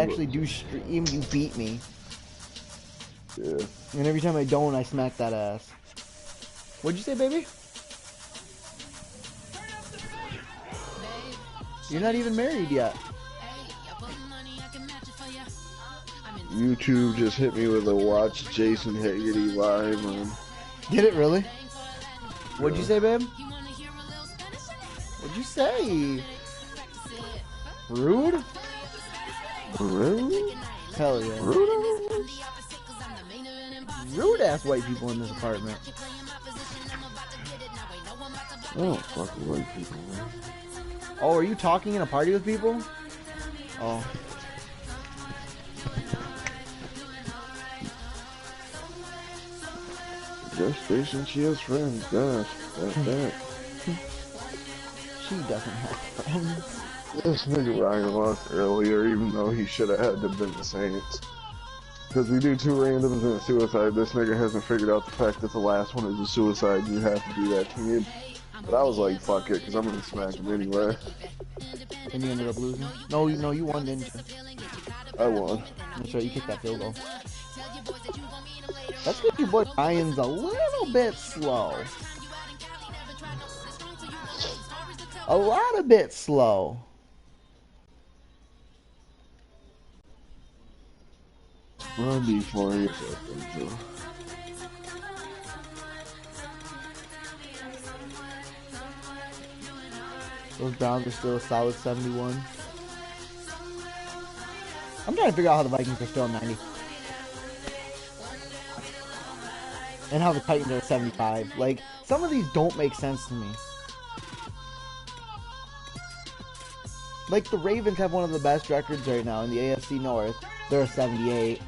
actually do stream, you beat me. Yeah. And every time I don't, I smack that ass. What'd you say, baby? You're not even married yet. YouTube just hit me with a watch Jason Haggerty live on. Did it really? What'd you say, babe? What'd you say? Rude? Rude? Hell yeah. Rude? Rude ass white people in this apartment. I don't fuck with white people, man. Oh, are you talking in a party with people? Oh. Just station she has friends, gosh. That. She doesn't have friends. This nigga Ryan lost earlier, even though he should have had to have been the Saints. Because we do 2 randoms and a suicide. This nigga hasn't figured out the fact that the last one is a suicide. You have to do that team. But I was like, fuck it, because I'm going to smack him anyway. And you ended up losing? No, you won, didn't you? I won. That's right, you kicked that field goal. That's because your boy Ryan's a little bit slow. A lot of bit slow. Run before you. Those Browns are still a solid 71. I'm trying to figure out how the Vikings are still 90. And how the Titans are 75. Like, some of these don't make sense to me. Like, the Ravens have one of the best records right now in the AFC North. They're a 78.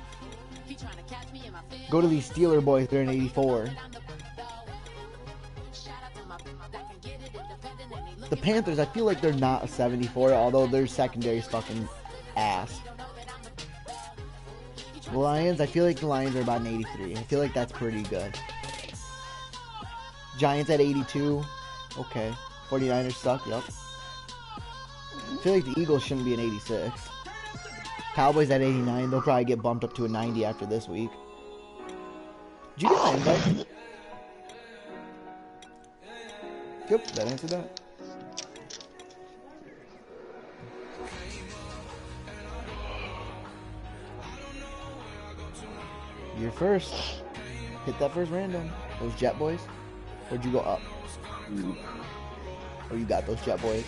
Go to these Steeler boys, they're an 84. The Panthers, I feel like they're not a 74, although their secondary's fucking ass. The Lions, I feel like the Lions are about an 83. I feel like that's pretty good. Giants at 82. Okay. 49ers suck, yep. I feel like the Eagles shouldn't be an 86. Cowboys at 89. They'll probably get bumped up to a 90 after this week. Did you get my invite? Yep, that answered that. You're first. Hit that first random. Those Jet Boys? Where'd you go up? Oh, you got those Jet Boys.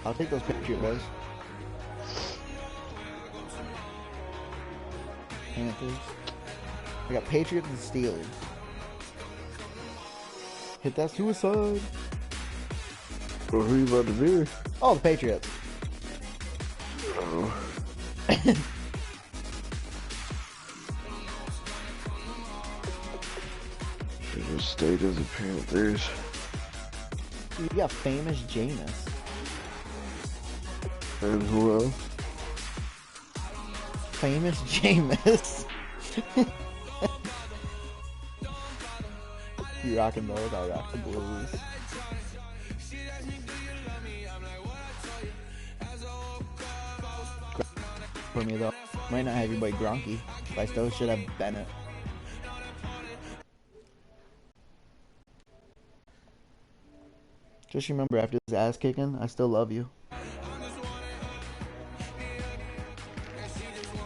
I'll take those Patriot Boys. Panthers. I got Patriots and Steelers. Hit that suicide. Well, who you about to be? Oh, the Patriots. Oh. The state of the Panthers. You got famous Jameis. And who else? Famous Jameis. You rockin' those? I'll rock the blues. For me though, might not have your boy Gronky, but I still should have Bennett. Just remember, after this ass kicking, I still love you. I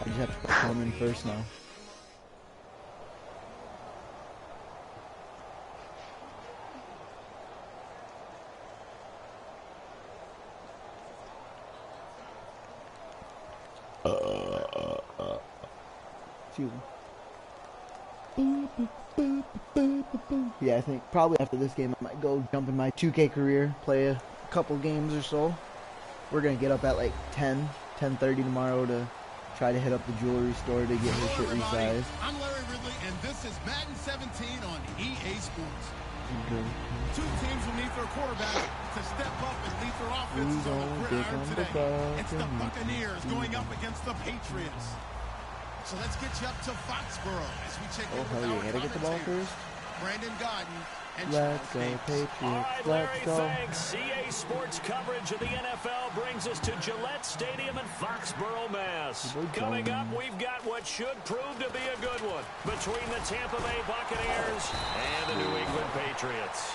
just have to come in first now. Excuse me. Yeah, I think probably after this game I might go jump in my 2K career, play a couple games or so. We're gonna get up at like 10:30 tomorrow to try to hit up the jewelry store to get her shit resized. I'm Larry Ridley, and this is Madden 17 on EA Sports. Okay. Two teams will need their quarterback to step up and lead their offenses on the gridiron today. It's the Buccaneers going up against the Patriots. So let's get you up to Foxborough as we check in with hell yeah, gotta get the ball first. Brandon Godden, and Let's go, Charles Patriots. All right, Let's Larry, go. thanks. CA Sports coverage of the NFL brings us to Gillette Stadium in Foxborough, Mass. Coming up, we've got what should prove to be a good one between the Tampa Bay Buccaneers and the New England Patriots.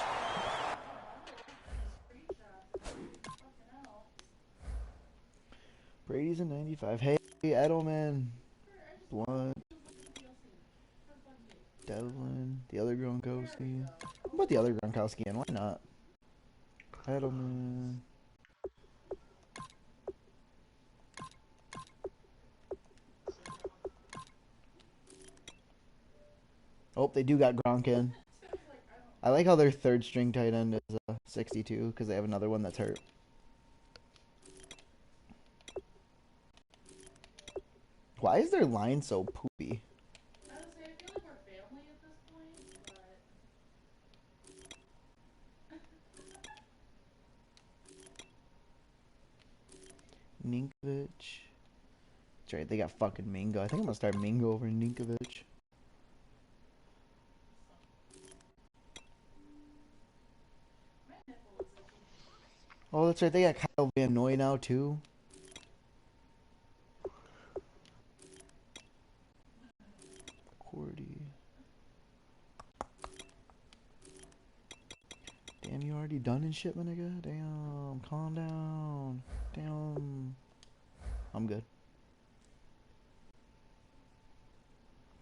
Brady's a 95. Hey, Edelman. Blunt. Devlin. The other Gronkowski. What about the other Gronkowski in? Why not? Edelman. Oh, they do got Gronk in. I like how their third string tight end is 62 because they have another one that's hurt. Why is their line so poopy? I would say I feel like we're family at this point, but Ninkovich. That's right, they got fucking Mingo. I think I'm gonna start Mingo over Ninkovich. Oh, that's right, they got Kyle Van Noy now too. Cordy. Damn, you already done and shit, my nigga? Damn, calm down. Damn. I'm good.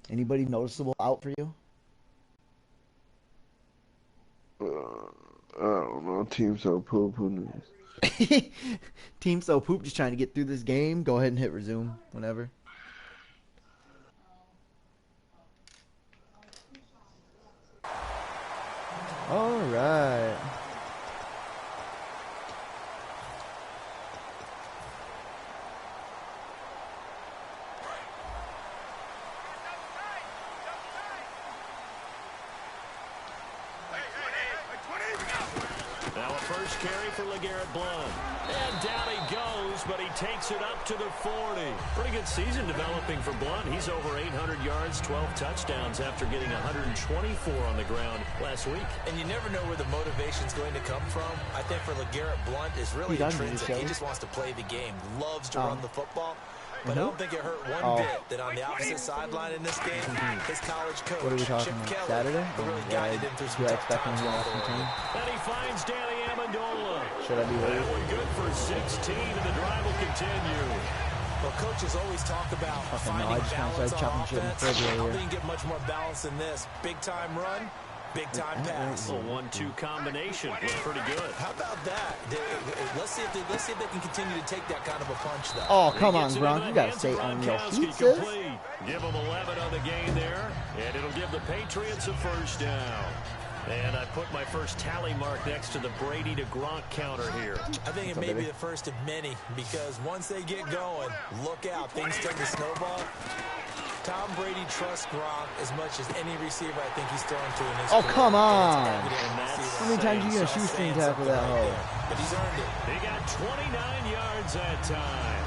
Anybody noticeable out for you? I don't know. Team so poop. Team so poop, just trying to get through this game. Go ahead and hit resume whenever. All right. Now a first carry for LeGarrette Blount. And down he goes, but he takes it up to the 40. Pretty good season developing for Blount. He's over 800 yards, 12 touchdowns after getting 124 on the ground last week. And you never know where the motivation's going to come from. I think for LeGarrette Blount is really intrinsic. He just wants to play the game, loves to run the football. But I don't think it hurt one bit that on the opposite sideline in this game, his college coach, What are we talking Chip about? Kelly, Saturday? really guided him through some Do I tough expect him times to along have the some way. time? And he finds Danny Amendola. Should I be And worried? we're good for 16, and the drive will continue. Well, coaches always talk about Fucking no, finding I just wanna balance start chopping on shit in offense. February I don't here. think you can get much more balance than this. Big-time run, big-time pass. A 1-2 combination. Looks pretty good. How about that? Let's see if they can continue to take that kind of a punch, though. Oh, come on, Gets it Gronk. into You the gotta hands stay of on your Gronkowski, feet, sis. complete. Give them 11 on the game there, and it'll give the Patriots a first down. And I put my first tally mark next to the Brady to Gronk counter here. I think it may be the first of many, because once they get going, look out, things tend to snowball. Tom Brady trusts Gronk as much as any receiver I think he's thrown to in his Oh, career. come on. And it's evident to see How that. many times you gonna So shoestring saying tackle something that right hoe? there. But he's earned it. He got 29 yards that time.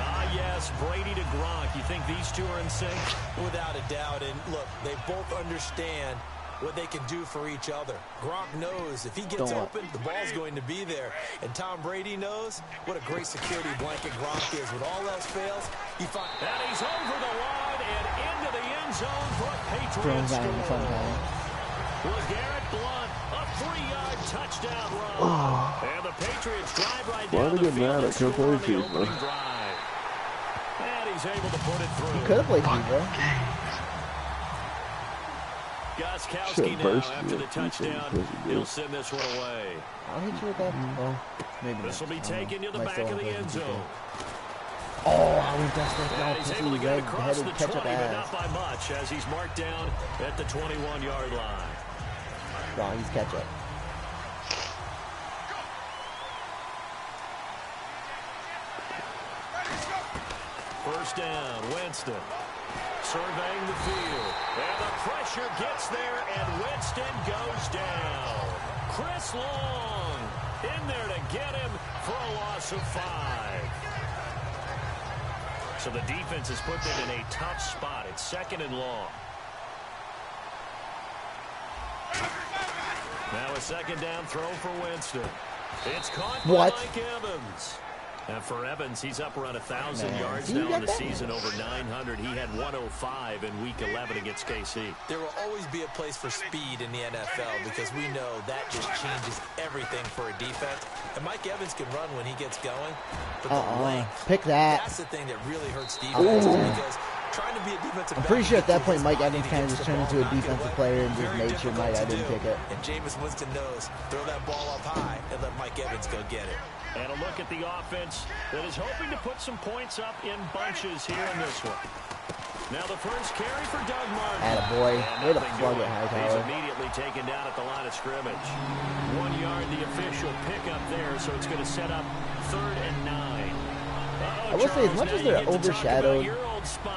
Ah, yes, Brady to Gronk. You think these two are in sync? Without a doubt. And look, they both understand what they can do for each other. Gronk knows if he gets open, the ball's going to be there. And Tom Brady knows what a great security blanket Gronk is. When all else fails, he finds... And he's over the line and into the end zone for a Patriots Throws down sometime. LeGarrette Blount, a 3-yard touchdown run. And the Patriots drive right Why down do the they get field mad and at score Triple on H, the bro? opening drive. And he's able to put it through. Could have played FIFA. Gostkowski Should've now burst after you the if you touchdown. said you He'll did. send this one away. I'll hit you with that. Oh, maybe This will not. be I don't know. taken to the Might back still of the play end FIFA. zone. Oh, how he does that. And he's able to get across the 20, ketchup but ass. not by much as he's marked down at the 21-yard line. No, he's ketchup. First down, Winston. Surveying the field. And the pressure gets there, and Winston goes down. Chris Long in there to get him for a loss of 5. So the defense has put them in a tough spot. It's 2nd and long. Now a second down throw for Winston. It's caught by What? Mike Evans. And for Evans, he's up around 1,000 Man, yards you now in got the that? season, over 900. He had 105 in Week 11 against KC. There will always be a place for speed in the NFL because we know that just changes everything for a defense. And Mike Evans can run when he gets going, but the length, Pick that. that's the thing that really hurts defenses Ooh. because trying to be a defensive I'm pretty back, sure at that you point can Mike body Evans to kind of get just the turned ball, into a knock it defensive away. player and just Very made sure difficult Mike I to didn't do. kick it. And Jameis Winston knows, throw that ball up high and let Mike Evans go get it. And a look at the offense that is hoping to put some points up in bunches here in this one. Now the first carry for Doug Martin. Attaboy. Way to Nothing plug it, doing. Hightower. He's immediately taken down at the line of scrimmage. 1 yard, the official pickup there, so it's going to set up 3rd and 9. I will say, as much as they're overshadowed,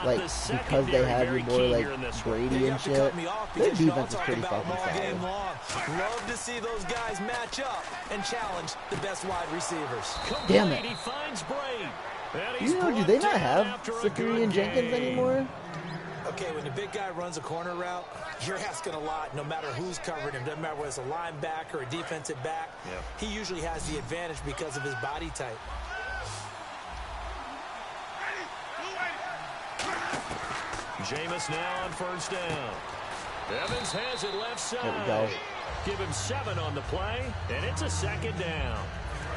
like, because they have your boy, like, Brady and shit, their defense is pretty fucking solid. Love to see those guys match up and challenge the best wide receivers. Damn it. He finds Bray. And he's You know, do brought they not down have after a Sikri good and Jenkins gain. anymore? Okay, when the big guy runs a corner route, you're asking a lot no matter who's covering him. Doesn't matter whether it's a linebacker or a defensive back. Yep. He usually has the advantage because of his body type. Jameis now on first down. Evans has it left side. There we go. Give him 7 on the play, and it's a 2nd down.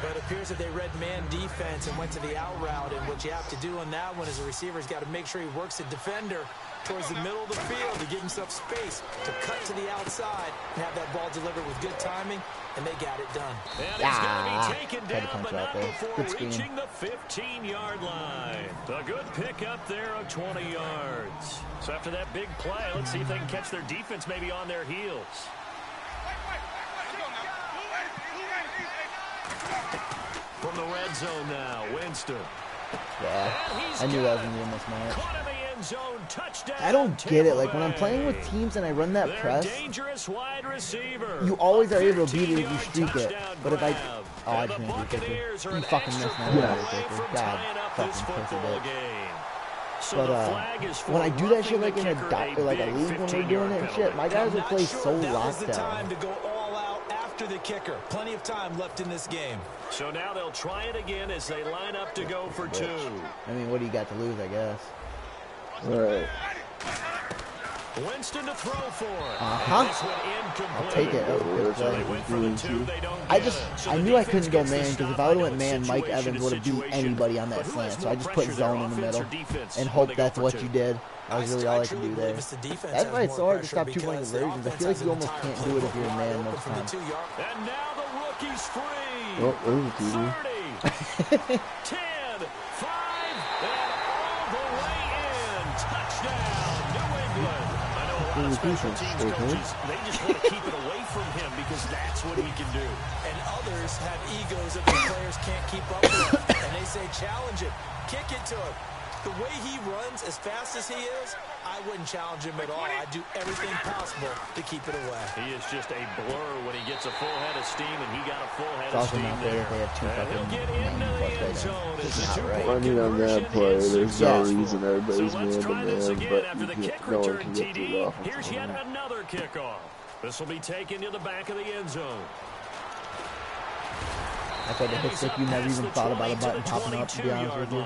But it appears that they read man defense and went to the out route. And what you have to do on that one is the receiver's got to make sure he works the defender towards the middle of the field to give himself space to cut to the outside and have that ball delivered with good timing, and they got it done. And he's going to be taken Had to down, punch but out not there. before Good scheme. reaching the 15-yard line. A good pickup there of 20 yards. So after that big play, let's see if they can catch their defense maybe on their heels. From the red zone now, Winston. Yeah, I knew that was going to be a mismatch. Caught in the end zone, touchdown. I don't get it. Like, when I'm Tampa playing with Bay. teams and I run that Their press, dangerous wide receiver. you always are able to beat it if you 15-yard streak it. touchdown But if I... grab. Oh, I And just the made you kick Buccaneers it. are You an fucking extra missed my point yeah. away kicker. from God, tying up fucking this piss of football it. game. So But, the flag is for when I do that shit, like, roughing in the a, kicker, like a big league when we're 15-yard doing it and shit, penalty. my guys will Not play sure so that was locked the down. time to go all out after the kicker. Plenty of time left in this game. So now they'll try it again as they line up to go for 2. I mean, what do you got to lose, I guess? Alright. Winston to throw for it. Uh-huh. This one incomplete. I'll take it. That was a good So they play. went for the 2, they don't I get just, it. So I the knew I defense couldn't go gets the man, because if stop. I would know have went it's man, Mike situation Evans to would have beat situation. anybody on But that who slant. has So I more just put pressure, their zone in the offense or middle defense and when hope they go that's for what 2? you did. That was really all I could do there. That's why it's so hard to stop two-point conversions. I feel like you almost can't do it if you're a man most of the time. And now the rookie's free. Oh, there's a TV. 30, 10, 5, and all the way in. Touchdown, New England. I know a lot of special teams coaches, they just want to keep it away from him because that's what he can do. And others have egos that their players can't keep up with. And they say, challenge him, kick it to him. The way he runs as fast as he is, I wouldn't challenge him at all. I'd do everything possible to keep it away. He is just a blur when he gets a full head of steam, and he got a full head It's of also steam not fair there. that they have two And he'll fucking get into the 90-plus end tight zone ends. as It's the not right. I mean, on that play, there's no reason everybody's so let's try this man-to-man, again but after the you kick get, no one return can get through the TD. offensive Here's yet line. another kickoff. This will be taken to the back of the end zone. I thought the hit stick, you never even thought about a button popping up, to be honest with you.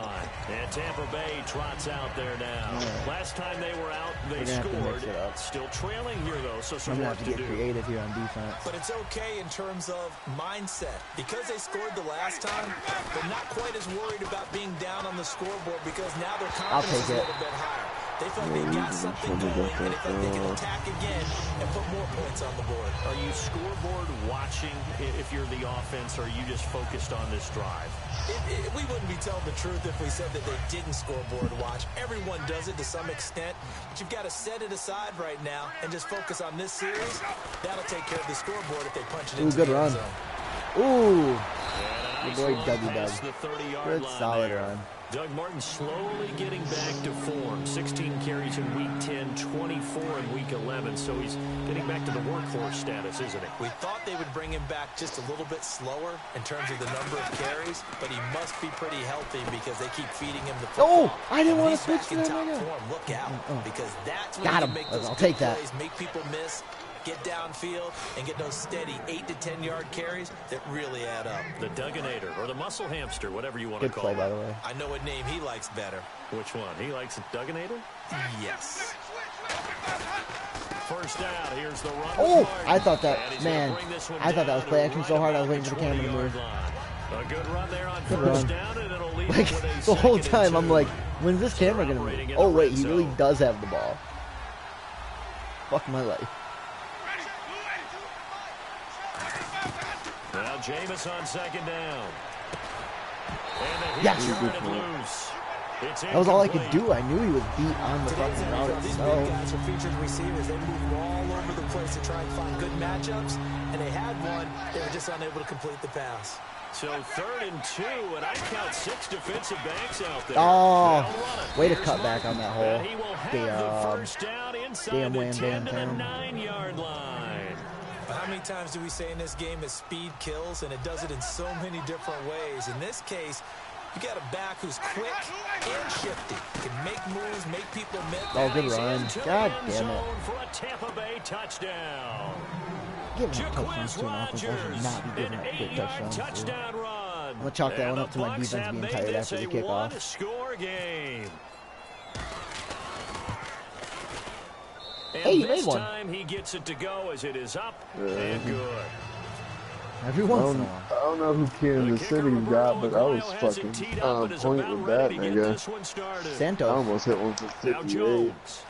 And Tampa Bay trots out there now. Yeah. Last time they were out, they We're gonna have to mix scored. it up. Still trailing here, though, so I'm some gonna work have to to get do. creative here on defense. But it's okay in terms of mindset. Because they scored the last time, they're not quite as worried about being down on the scoreboard because now their confidence is a take it. little bit higher. They feel like they got something going, and they feel like they can attack again and put more points on the board. Are you scoreboard watching if you're the offense, or are you just focused on this drive? We wouldn't be telling the truth if we said that they didn't scoreboard watch. Everyone does it to some extent, but you've got to set it aside right now and just focus on this series. That'll take care of the scoreboard if they punch it into good the run. end zone. Ooh, Your boy Dougie Doug. The 30-yard Good line solid there. run. Doug Martin slowly getting back to form. 16 carries in Week 10, 24 in Week 11. So he's getting back to the workhorse status, isn't he? We thought they would bring him back just a little bit slower in terms of the number of carries, but he must be pretty healthy because they keep feeding him the football. Oh, I didn't And want he's to switch back to in that top nigga. form. Look out, because that's when Got you him. can make those I'll good take that. plays, make people miss, get downfield, and get those steady 8 to 10 yard carries that really add up. The Dugginator or the muscle hamster, whatever you want to Good call play, it. by the way. I know what name he likes better. Which one? He likes a Dugginator? Yes. First down, here's the run. Oh, I thought that, man, I thought that was play action so hard I was waiting for the camera to move. A good run there on Good first run. down, and it'll lead Like, with a the whole second and time I'm 2. like, when's this camera gonna move? Oh wait, he really does have the ball. Fuck my life. Now Jameis on second down. And the Yes. started loose. It's That was all I could incomplete. do. I knew he was beat on the Today's fucking route NFL, these big itself. guys are featured receivers. They move all over the place to try and find good matchups, and they had one. They were just unable to complete the pass. So 3rd and 2, and I count 6 defensive backs out there. Oh, They'll run it. way to Here's cut Luck, back on that hole. and he will have the Damn. first down inside Damn the wham, 10 to the bam, 9-yard line. But how many times do we say in this game that speed kills, and it does it in so many different ways? In this case, you got a back who's quick and shifty. Can make moves, make people miss. Oh, good run. Into the God end damn it. zone for a Tampa Bay touchdown. Giving up touchdowns Jaquiz to an offense I should Rodgers, not be giving an up quick 8-yard touchdowns to. touchdown run. I'm gonna chalk that And one up to the my Bucs defense have being made tired this after the a kickoff. one-score game. And Hey, you made this one. time he gets it to go as it is up and good. Every I once in a don't, while. I don't know who Kansas City's got, but I was fucking on point with that, nigga. I Santos. almost hit one for Now 58. Jones.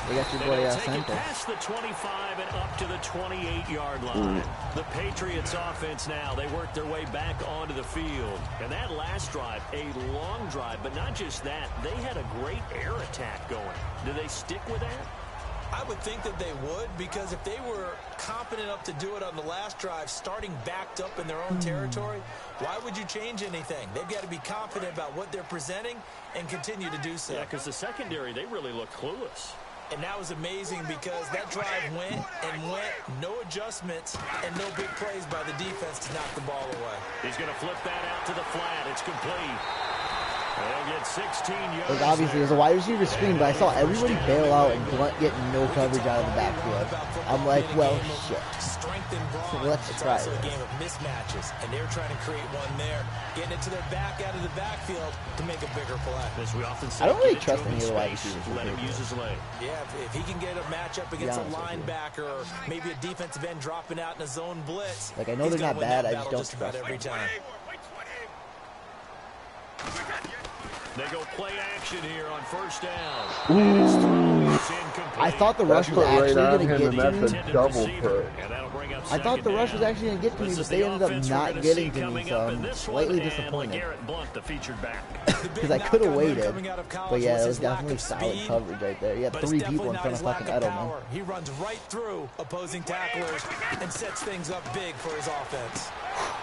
They got your And boy they'll take it Santos. past the 25 and up to the 28-yard line. The Patriots offense now, they work their way back onto the field. And that last drive, a long drive, but not just that, they had a great air attack going. Do they stick with that? I would think that they would, because if they were competent enough to do it on the last drive, starting backed up in their own territory, why would you change anything? They've got to be confident about what they're presenting and continue to do so. Yeah, because the secondary, they really look clueless. And that was amazing because that drive went and went, no adjustments, and no big plays by the defense to knock the ball away. He's going to flip that out to the flat. It's complete. They'll get 16 yards. Like obviously, there's a wide receiver screen, but I saw everybody bail out and Blunt getting no coverage out of the backfield. I'm like, well, shit. Strength and brawn. Let's It's try also a this. game of mismatches, and they're trying to create one there, getting it to their back out of the backfield to make a bigger play. As we often say, I don't really give it to trust him any in of the wide space. receivers. Let him use his leg. Yeah, if he can get a matchup against a honest with you. linebacker or maybe a defensive end dropping out in a zone blitz, Like, I know he's they're gonna not win bad, that I just battle don't just about trust every time. They go play action here on first down. And his throw is incomplete. I thought the rush That's was put right actually on going to him, get and to that's me. a Intended double receiver, put. and that'll bring up I thought the second rush was down. actually going to get to me, This but is they the ended up offense we're not gonna getting see to me, coming so up in I'm this slightly one, and disappointed. LeGarrette Blount, the featured back. Because I could have waited, but yeah, it was definitely solid speed, coverage right there. You had but it's 3 definitely people in not front his of lack fucking of Edelman. power. He runs right through opposing tacklers and sets things up big for his offense.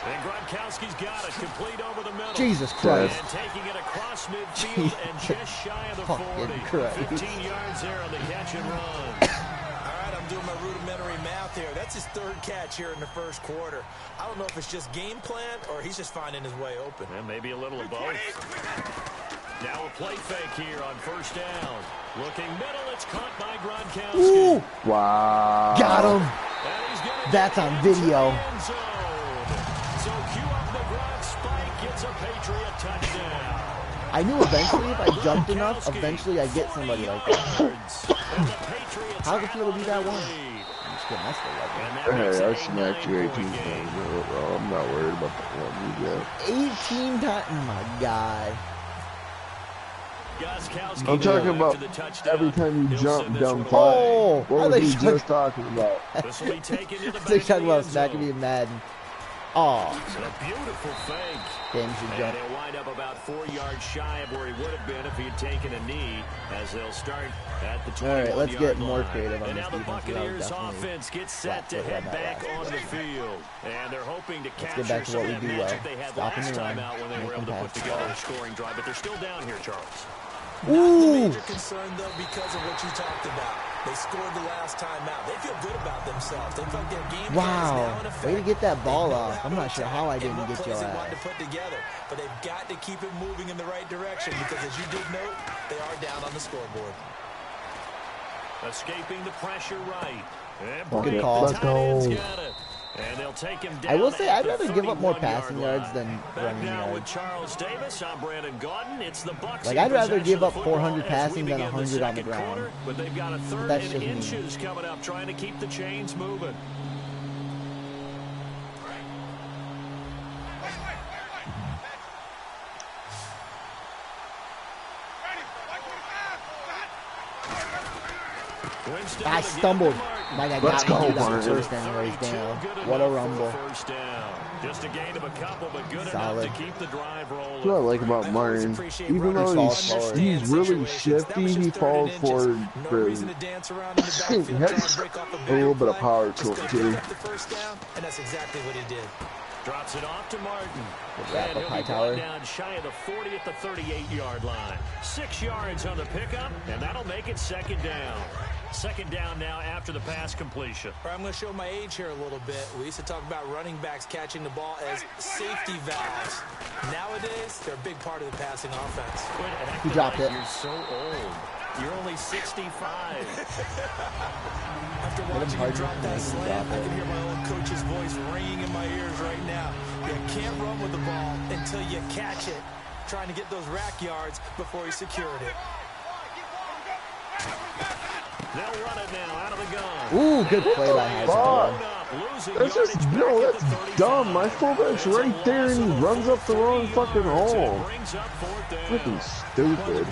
And Gronkowski's got it, complete over the middle. Jesus Christ. And taking it across midfield and just shy of the Fucking 40. Christ. 15 yards there on the catch and run. All right, I'm doing my rudimentary math here. That's his 3rd catch here in the first quarter. I don't know if it's just game plan or he's just finding his way open. And maybe a little of both. Now a play fake here on first down. Looking middle, it's caught by Gronkowski. Ooh, Wow. got him. And he's gonna That's get on into the video. end zone. So cue up the Gronk spike, gets a Patriot touchdown. I knew eventually if I jumped enough, eventually I'd get somebody like that. How's it feel to be that one? I'm just kidding, I still love it. Hey, I smacked you 18 times. Bro. I'm not worried about the one you got. 18 times, my God. I'm talking about every time you jump, dumb fly. Oh, What was he just talking about? This will be taken to the They're back talking of the about end smacking me zone. in Madden. Oh, It's a beautiful fake. damn, you should And jump. he'll wind up about 4 yards shy of where he would have been if he had taken a knee, as they'll start at the 21-yard All right, let's get more line. creative on And this now the defense. That was Buccaneers definitely offense gets set to flat-footed head on that back last onto the field. And they're hoping to get capture back to some what of we that do magic well. they had Stopping last the time run, out when they make were able them to put pass the together ball. a scoring drive. But they're still down here, Charles. Not the Ooh, major concern, though, because of what you talked about. They scored the last time out. They feel good about themselves. They feel like their game plan is now wow. in effect. Way to get that ball They know off. how I'm to not sure attack how I and didn't what get your plays they wanted ass. to put together. But they've got to keep it moving in the right direction because, as you did note, they are down on the scoreboard. Escaping the pressure right. And Good call. Let's go. And they'll take him down. I will say I'd rather give up more 31-yard passing yards line. than running Now with yards. Charles Davis, I'm Brandon Gordon. It's the Bucs. Like, I'd rather give up 400 as we passing than begin 100 on the second ground. quarter, but they've got a third That's and just me. inches coming up, trying to keep the chains moving. I stumbled. Like I Let's got go, me that Martin. first anyways. Damn. What a rumble. First down. Just a gain of a couple, but good Solid. enough to keep the drive rolling. What I like about Martin, even though he's really shifty, he falls forward for he has a little bit of power to him too. And that's exactly what he did. Drops it off to Martin. wrap And up he'll high be tower. brought down shy of the 40 at the 38-yard line. 6 yards on the pickup, and that'll make it second down. Second down now after the pass completion. All right, I'm going to show my age here a little bit. We used to talk about running backs catching the ball as safety valves. Nowadays, they're a big part of the passing offense. He dropped it. You're so old. You're only 65. After watching him drop that slam, I can hear my own coach's voice ringing in my ears right now. You can't run with the ball until you catch it. Trying to get those rack yards before he secured it. They'll run it now out of the gun. Ooh, good play by Hassan. That's just, no, that's dumb. My fullback's right there and he runs up the wrong fucking hole. Freaking stupid.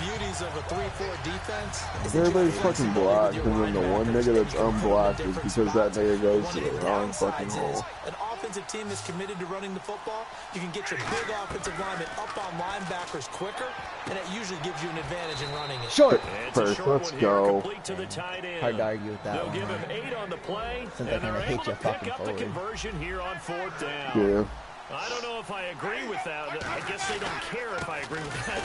Everybody's fucking blocked, and then the one nigga that's unblocked is because that nigga goes to the wrong fucking hole. An offensive team is committed to running the football. You can get your big offensive lineman up on linebackers quicker, and it usually gives you an advantage in running it. Short. First, let's go. Hard to argue with that They'll one. give him 8 on the play, Since I and kinda they're hate able you to fucking pick up the forward. conversion here on 4th down. Yeah. I don't know if I agree with that. I guess they don't care if I agree with that.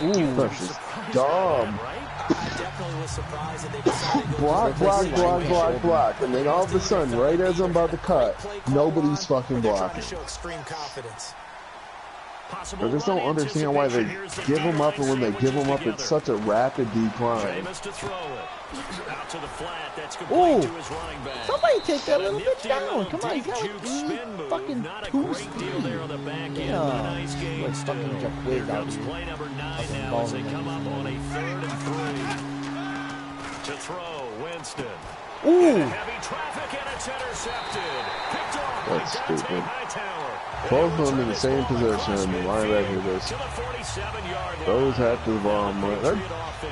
Ooh, that's just dumb. I definitely was surprised that they decided to go Block. And then all of a sudden, right as I'm about to cut, nobody's fucking blocking. show extreme confidence. I just don't understand why they give them up, and when they give them up, it's such a rapid decline. Jameis to throw it. Out to the flat. That's Ooh. complete to his running back. Somebody take that little bitch Nifty down. little Come on, you deep got juke spin move. fucking Not a boost. great deal there on the back end, Yeah. but a nice gain Like still. fucking jump Here whiz out comes here. play number 9 Fucking now ball as they in come there. up on a 3rd and 3. To throw, Winston. Ooh. Heavy traffic, and it's intercepted. Picked off by That's Dante stupid. Hightower. Both of them in the same position, and the linebacker To just the 47-yard line. throws after the ball.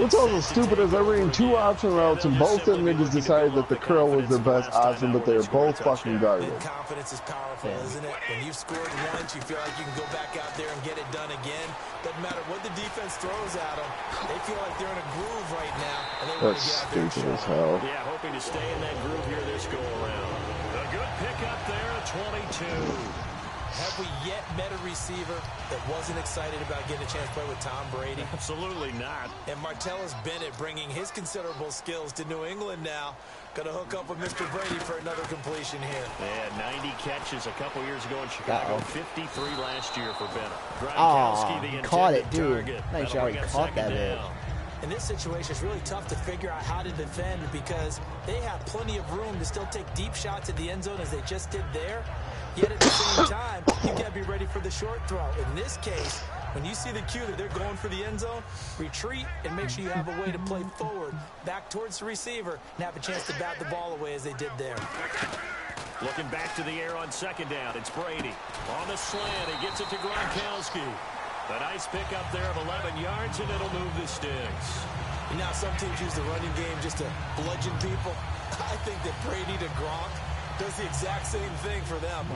What's also stupid is I ran 2 option routes, and both of them niggas decided that the curl was their best option, but they're both fucking garbage. Confidence is powerful, isn't it? When you've scored once, you feel like you can go back out there and get it done again. Doesn't matter what the defense throws at them. They feel like they're in a groove right now, and they want That's to get out there and stupid show as it. hell. Yeah, hoping to stay in that groove here this go-around. A good pickup there at 22. Have we yet met a receiver that wasn't excited about getting a chance to play with Tom Brady? Absolutely not. And Martellus Bennett bringing his considerable skills to New England now. Going to hook up with Mr. Brady for another completion here. Yeah, 90 catches a couple years ago in Chicago. 53 last year for Bennett. Aw, the caught it, intended dude. target. Nice That'll job, bring he up caught that second bitch. down. In this situation, it's really tough to figure out how to defend because they have plenty of room to still take deep shots at the end zone as they just did there. Yet at the same time, you got to be ready for the short throw. In this case, when you see the cue that they're going for the end zone, retreat and make sure you have a way to play forward, back towards the receiver, and have a chance to bat the ball away as they did there. Looking back to the air on second down, it's Brady. On the slant, he gets it to Gronkowski. A nice pickup there of 11 yards, and it'll move the sticks. You know, some teams use the running game just to bludgeon people. I think that Brady to Gronk does the exact same thing for them.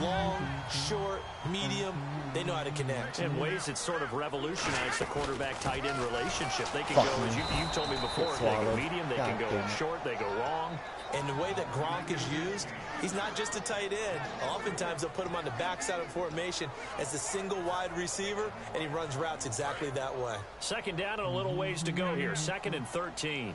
Long, short, medium, they know how to connect. In ways that sort of revolutionized the quarterback-tight end relationship. They can go, as you told me before, they go medium, they can go short, they go long. And the way that Gronk is used, he's not just a tight end. Oftentimes they'll put him on the backside of formation as a single wide receiver, and he runs routes exactly that way. Second down and a little ways to go here. 2nd and 13.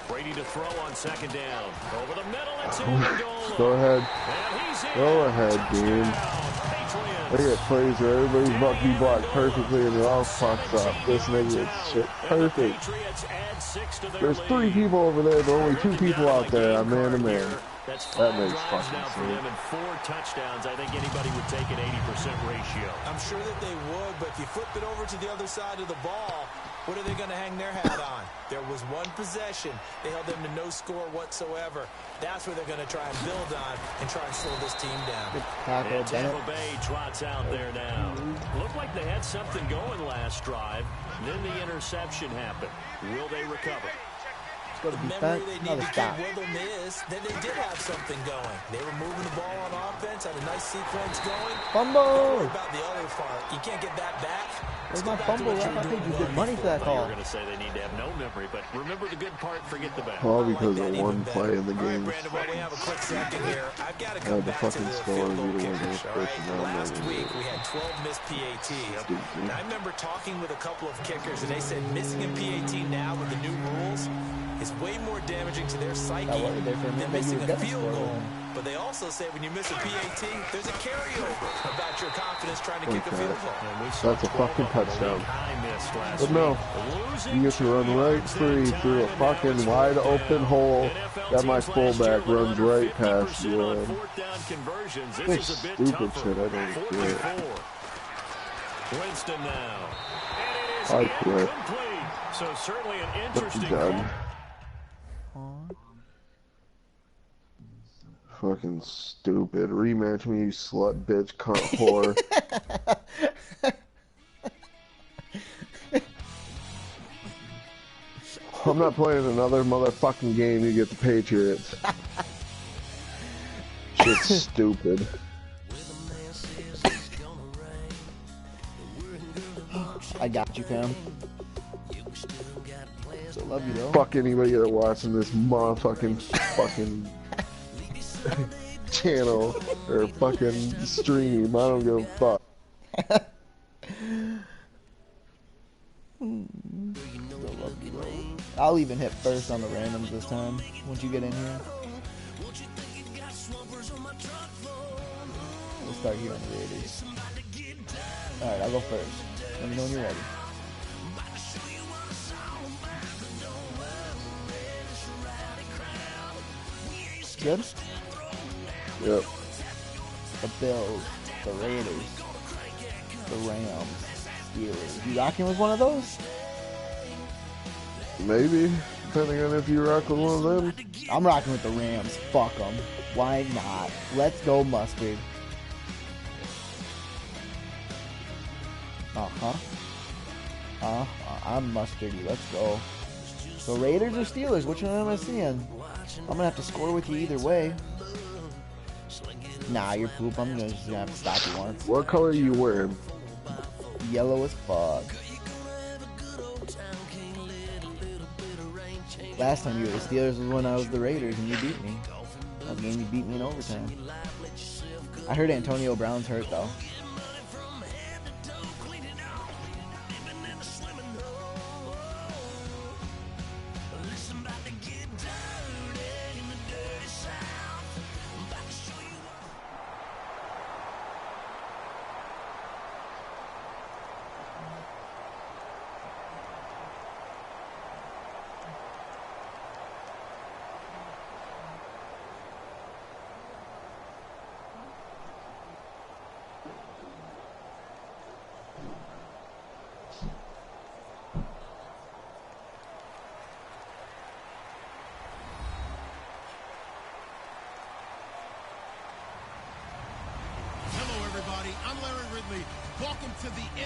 Brady to throw on second down. Over the middle, it's Amendola. Go ahead. And he's in. Go ahead, dude. Touchdown, Patriots. They get plays where everybody's about to be blocked perfectly and it all fucks up. This nigga is shit perfect. There's 3 people over there, but only 2 people out there. I'm man to man. That makes fucking sense. And 4 touchdowns. I think anybody would take an 80% ratio. I'm sure that they would, but if you flip it over to the other side of the ball, what are they going to hang their hat on? There was 1 possession. They held them to no score whatsoever. That's where they're going to try and build on and try and slow this team down. And Tampa Bay trots out there now. Looked like they had something going last drive. Then the interception happened. Will they recover? Go to The memory they need to give with them is that they did have something going. They were moving the ball on offense, had a nice sequence going. Fumble! Don't worry about the other part. You can't get that back. Where's my fumble? I paid you good money for that call. You're going to say they need to have no memory, but remember the good part, forget the bad. All because of one play in the game. All right, Brandon, well, we have a quick second here. I've got to come back to the field goal kickers, all right? Last week, we had 12 missed PATs. And I remember talking with a couple of kickers, and they said missing a PAT now with the new rules is way more damaging to their psyche than missing a field goal. But they also say when you miss a PAT, there's a carryover about your confidence trying to kick a field goal. That's a fucking touchdown. But no, you get to run right free through a fucking wide open hole that my fullback runs right past you. This stupid shit, I don't get it. Winston now. I quit. So certainly an interesting Done. Fucking stupid. Rematch me, you slut, bitch, cunt, whore. I'm not playing another motherfucking game. You get the Patriots. Shit's stupid. I got you, fam. Still love you, though. Fuck anybody that watching this motherfucking fucking channel or fucking stream. I don't give a fuck. I'll even hit first on the randoms this time once you get in here. We'll start here on the Raiders. Alright, I'll go first. Let me know when you're ready. Good? Yep. The Bills, the Raiders, the Rams, Steelers. You rocking with one of those? Maybe, depending on if you rock with one of them. I'm rocking with the Rams. Fuck them. Why not? Let's go, Mustard. I'm Mustardy. Let's go. So Raiders or Steelers? Which one am I seeing? I'm gonna have to score with you either way. Nah, you're poop. I'm just gonna have to stop you once. What color are you wearing? Yellow as fuck. Last time you were the Steelers was when I was the Raiders and you beat me. That game you beat me in overtime. I heard Antonio Brown's hurt though.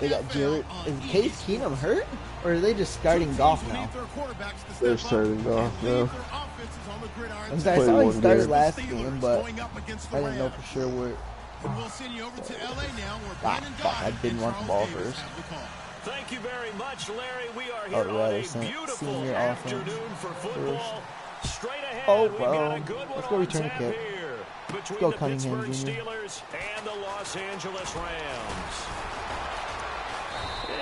They got Jared. Is Case Keenum hurt? Or are they just starting Goff now? They're starting Goff now. I saw he started last game, but I didn't know for sure where. Fuck, I didn't want the ball first. Thank you very much, Larry. We are here on a beautiful afternoon for football. Straight ahead, we've got a good one. Let's go return a kick. Let's go, Cunningham Jr. Steelers and the Los Angeles Rams.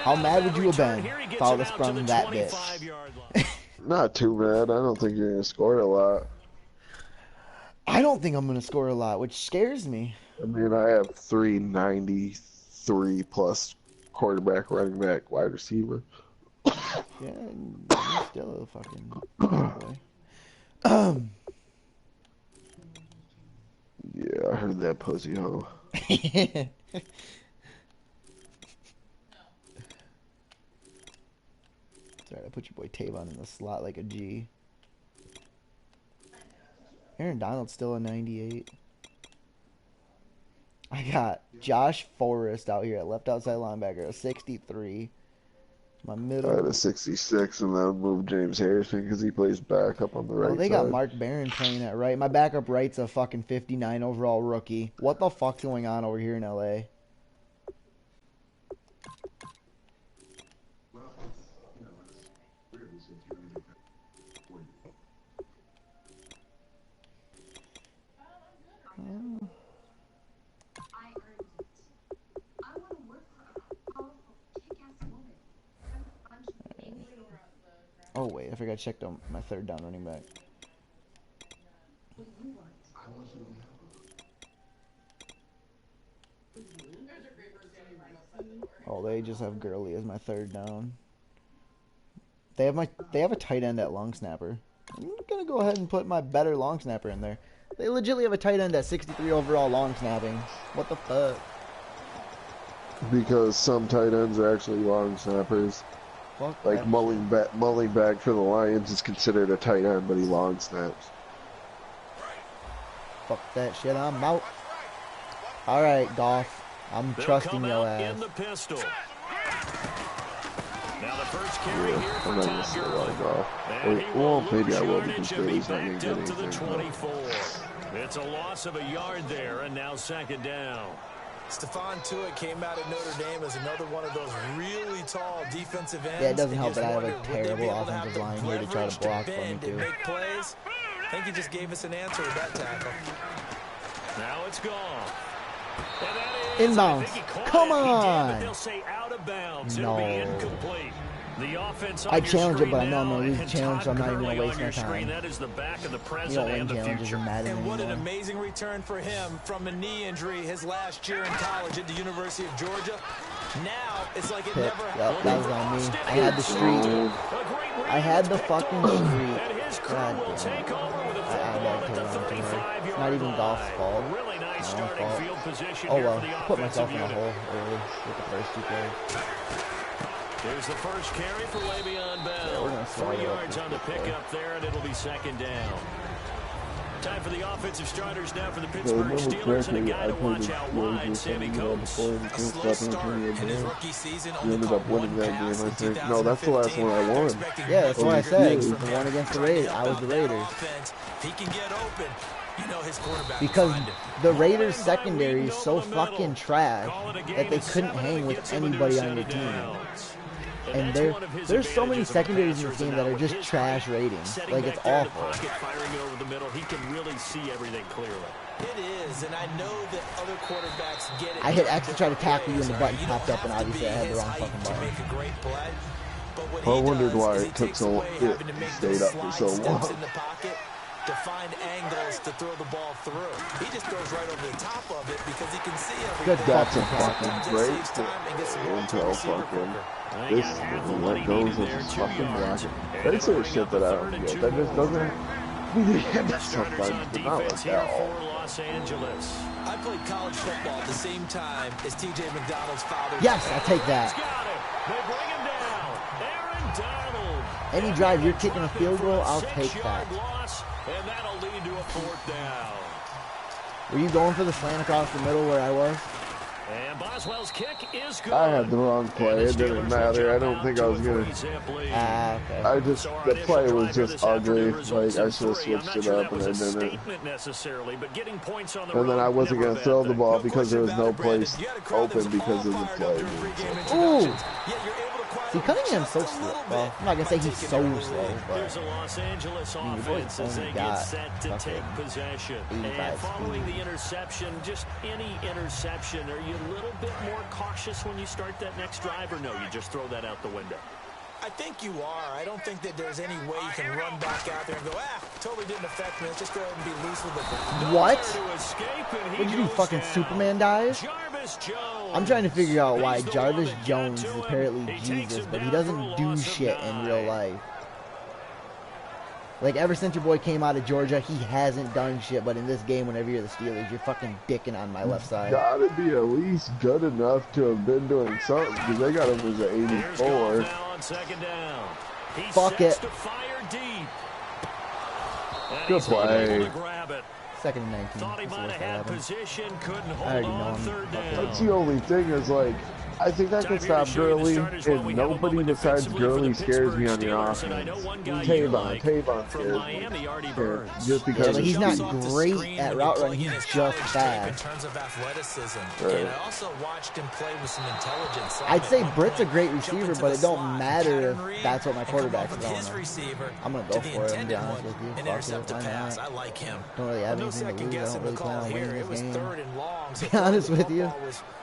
How mad would you have been if I would have sprung that bitch? Not too bad. I don't think you're going to score a lot. I don't think I'm going to score a lot, which scares me. I mean, I have 393 3+ quarterback, running back, wide receiver. Yeah, he's still a fucking boy. Yeah, I heard that pussy hoe. Sorry, I put your boy Tavon in the slot like a G. Aaron Donald's still a 98. I got Josh Forrest out here at left outside linebacker, a 63. My I middle. had a 66, and then moved James Harrison because he plays backup on the right Oh, they side. got Mark Barron playing at right. My backup right's a fucking 59 overall rookie. What the fuck's going on over here in LA? Oh wait, I forgot to check my third down running back. Oh, they just have Gurley as my third down. They have a tight end at long snapper. I'm gonna go ahead and put my better long snapper in there. They legitimately have a tight end at 63 overall long snapping. What the fuck? Because some tight ends are actually long snappers. Fuck Like that mulling back for the Lions is considered a tight end, but he long snaps. Fuck that shit. I'm out. All right, Goff. I'm trusting your ass. In the pistol. Now the first carry here for I'm not Todd gonna say a Gurley. lot of golf. And he will Maybe lose I will yardage because and be Gurley's not gonna backed get up to the anything. 24. It's a loss of a yard there, and now second down. Stephon Tuitt came out of Notre Dame as another one of those really tall defensive ends. Yeah, it doesn't help just that I have a wondered, would they be terrible able to have offensive the line here to try to leverage block for me bend too. and make plays? I think he just gave us an answer with that tackle. Now it's gone. And that is, Inbounds. I think he caught Come it. He did, on. but they'll say out of bounds. No. It'll be incomplete. The offense on I your challenge it, screen but I know I'm now, gonna lose the and challenge, so I'm Todd not even Gurley gonna waste on my your screen. time. That is the back of the You present don't win and the challenges future. in Madden And what an anymore. amazing return for him from a knee injury his last year in college at the University of Georgia. Now, it's like it Pick. never Yep, happened. that was on me. I had the streak. I had the fucking streak. And his crew God will damn. take over with a I football at the got to 35-yard It's not even line. Goff's fault. Really nice My own starting fault. field position Oh here well, for the I put offensive myself in a unit. hole early with the first two plays. Here's the first carry for Le'Veon we're Bell. gonna slide 3 it up yards this on the play. pickup there, and it'll be second down. Time for the offensive starters now for the So Pittsburgh remember Steelers, and a correctly, guy I to played watch the out Steelers wide, with Sammy something Coates. before the A first slow step start in in his the rookie season. We Only ended caught up winning one that pass game, I in think. No, that's the last 2015. one I They're won. expecting Yeah, that's big what I things said. from The him. one against the Trying to Raiders. help I was out the that Raiders. offense. If he can get open, you know his quarterback will Because find him. the Raiders secondary is so fucking trash that they couldn't hang with anybody on your team. And there's so many secondaries in this game that are just trash ratings. Like, it's awful. Firing it over the middle, he can really see everything clearly. It is, and I know that other quarterbacks get it. I hit X to try to tackle you, and the button You don't popped up, and have to obviously I had be the wrong his fucking height to button. make a great play. But what I he wondered does why is it he took takes so away it having to make stayed those up for slide so steps long. in the pocket to find angles to throw the ball through. He just throws right over the top of it because he can see everything. Good That's a fucking fucking Sometimes it great saves time and gets the ball to the until receiver fucking quicker. this is what goes with his fucking blocking. That's the shit that I don't get. That just doesn't. Yeah, sometimes, but not like that all. Los Angeles. I played college football at the same time as T.J. McDonald's father. Yes, I'll take that. Got it. They bring him down. Aaron Donald. Any drive you're kicking a field goal, I'll take that. Loss, and that'll lead to a fourth down. Were you going for the slant across the middle where I was? And Boswell's kick is good. I had the wrong play. It didn't matter. I don't think I was gonna. Okay. I just the play was just ugly. Like I should have switched it up and I didn't. And then I wasn't gonna throw the ball because there was no place open because of the play. Ooh! See, Cunningham's so slow. Well, I'm not gonna say he's so slow, There's but a Los Angeles I mean, the offense boy's as only they get got set to fucking take possession. 85 And following speed. the interception, just any interception, are you a little bit more cautious when you start that next drive, or no, you just throw that out the window? I think you are. I don't think that there's any way you can run back out there and go, totally didn't affect me. Let's just go ahead and be loose with the ball. What? Nowhere to escape, and he What'd you do, goes fucking down. Superman dive? Jarvis Jones. I'm trying to figure out why Jarvis Jones is apparently Jesus, but he doesn't do shit in real life. Like, ever since your boy came out of Georgia, he hasn't done shit, but in this game, whenever you're the Steelers, you're fucking dicking on my left side. Gotta be at least good enough to have been doing something, because they got him as an 84. Fuck it. Good play. Second and 19. Thought he might have had position, couldn't I hold already know on him. third down. That's the only thing is, like, I think I can stop Gurley, and nobody besides Gurley scares me on the offense. Tavon scares me. Just because he's not great at route running, he's just fast. In terms of athleticism, and I also watched him play with some intelligence. I'd say Britt's a great receiver, but it don't matter if that's what my quarterback's going on. I'm gonna go for it, to be honest with you. Fuck it, why not? I like him. Don't really have anything to lose. I don't really plan on winning It was this game. third and long. To be honest with you.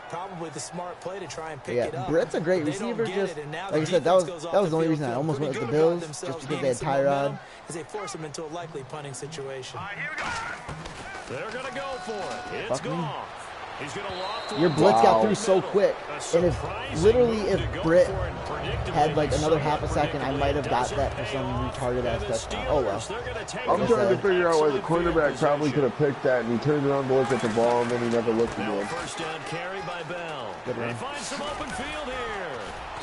Probably the smart play to try and pick it up. Britt's a great receiver. Just like I said, that was the only reason I almost went with the Bills, just because they had Tyrod. As they force him into a likely punting situation. They're gonna go for it. It's gone. He's gonna loft your blitz got through so quick, and if Britt had like another half a second, I might have got that for some retarded ass touchdown. Oh well. I'm trying to figure out why the cornerback probably could have picked that, and he turned around to look at the ball, and then he never looked again. First down carry by Bell. They find some open field here.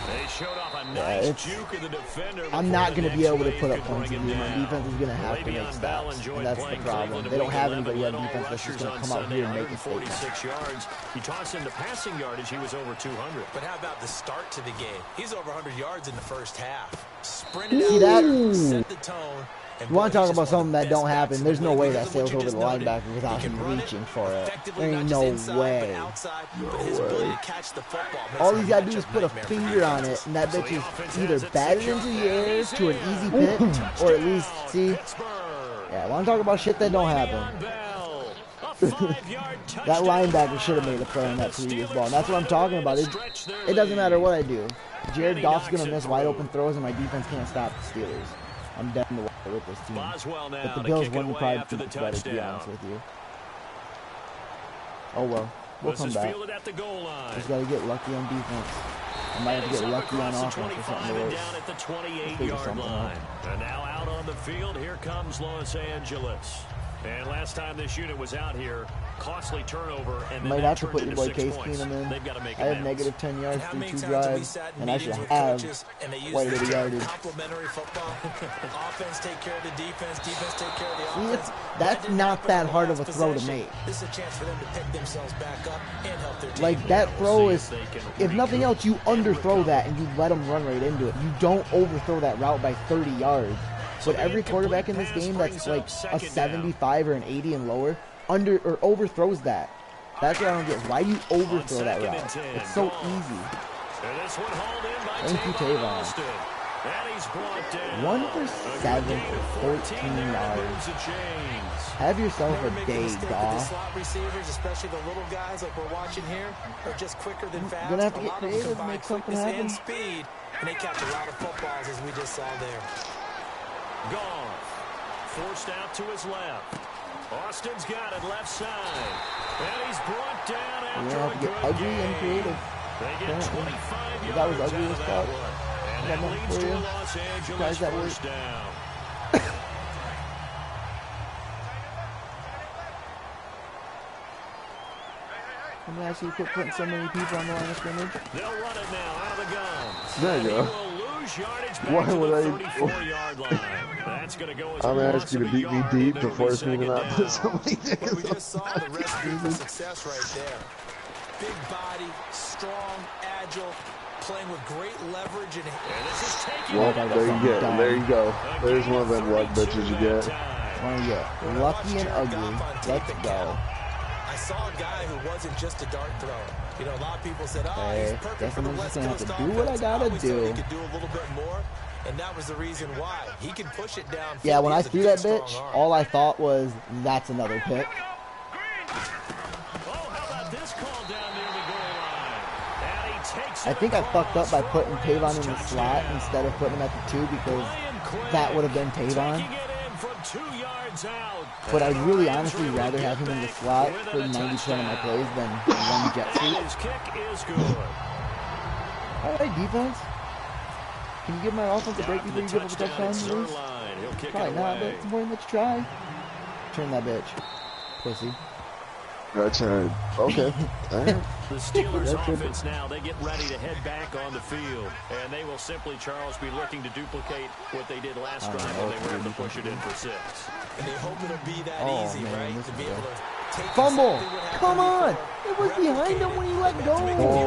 They showed off a nice juke of the defender. I'm not going to be able to put up points in you. My defense is going to have to make stops, and that's the problem. They don't have anybody on defense that's just going to come out here and make a statement. 46 yards. He tossed into passing yardage. He was over 200. But how about the start to the game? He's over 100 yards in the first half. Sprinted See out that? there, set the tone. You want to talk about something that don't happen? There's no way that sails over the linebacker without him reaching for it. There ain't no way. All he's got to do is put a finger on it, and that bitch is either batted into the air to an easy pitch, or at least, see? Yeah, I want to talk about shit that don't happen. That linebacker should have made a play on that previous ball, and that's what I'm talking about. It doesn't matter what I do. Jared Goff's going to miss wide open throws, and my defense can't stop the Steelers. I'm dead in the water with this team. But the Bills won probably too much better, to be honest with you. Oh well, we'll come back. Just got to get lucky on defense. I might have to get lucky on offense or something to work. At the 28-yard line. And now out on the field, here comes Los Angeles. And last time this unit was out here, costly turnover, and might have to put your boy Case Keenum in. I have negative 10 yards through 2 drives, and I should have quite a bit of yardage. Complementary football. Offense take care of the defense, defense take care of the offense. That's not that hard of a throw to make. This is a chance for them to pick themselves back up and help their team. Like, that throw is, if nothing else, you underthrow that and you let them run right into it. You don't overthrow that route by 30 yards. But every quarterback in this game that's like a 75 or an 80 and lower overthrows that. That's what I don't get. Why do you overthrow that route? It's so easy. Thank you, Tavon. 1 for 7 for 14 yards. Have yourself a day, Goff. Slot receivers, especially the little guys like we're watching here, are just quicker than fast. Gonna have to get creative, make something happen. Speed, and they catch a lot of footballs as we just saw there. Goff forced out to his left. Austin's got it left side. And he's brought down after have to get ugly and creative. They get 25 yards. That was ugly as fuck. And that leads to a Los Angeles first down. I'm gonna actually quit putting so many people on the line of scrimmage. They'll run it now out of the guns. There you go. Why would I'm asking you to beat me deep to force me to not put so many things. We just saw the recipe for success right there. Big body, strong, agile, playing with great leverage and well, there you go. There's one of them luck bitches you get. Lucky and ugly. Let's go. I saw a guy who wasn't just a dart thrower. You know, a lot of people said, oh, he's perfect for the West Coast offense. Do what I gotta do. He could do a little bit more, and that was the reason why. He can push it down. Yeah, when I threw that bitch, all I thought was, that's another pick. I think I fucked up by putting Tavon in the slot instead of putting him at the 2 because that would have been Tavon. 2 yards out. But I'd really honestly rather have him in the slot for 90% of my plays than one jet sweep. His kick is good. Alright, defense. Can you give my offense a break before you give up a touchdown? He'll kick Probably it not, but away. it's important that you try. Turn that bitch. Pussy. That's right. Okay. The Steelers offense now, they get ready to head back on the field. And they will simply, Charles, be looking to duplicate what they did last drive when they were able to push it in for 6. And they hope it'll be that easy, man, right? To be able to take Fumble! exactly what Come on! happened It was behind him when he let go!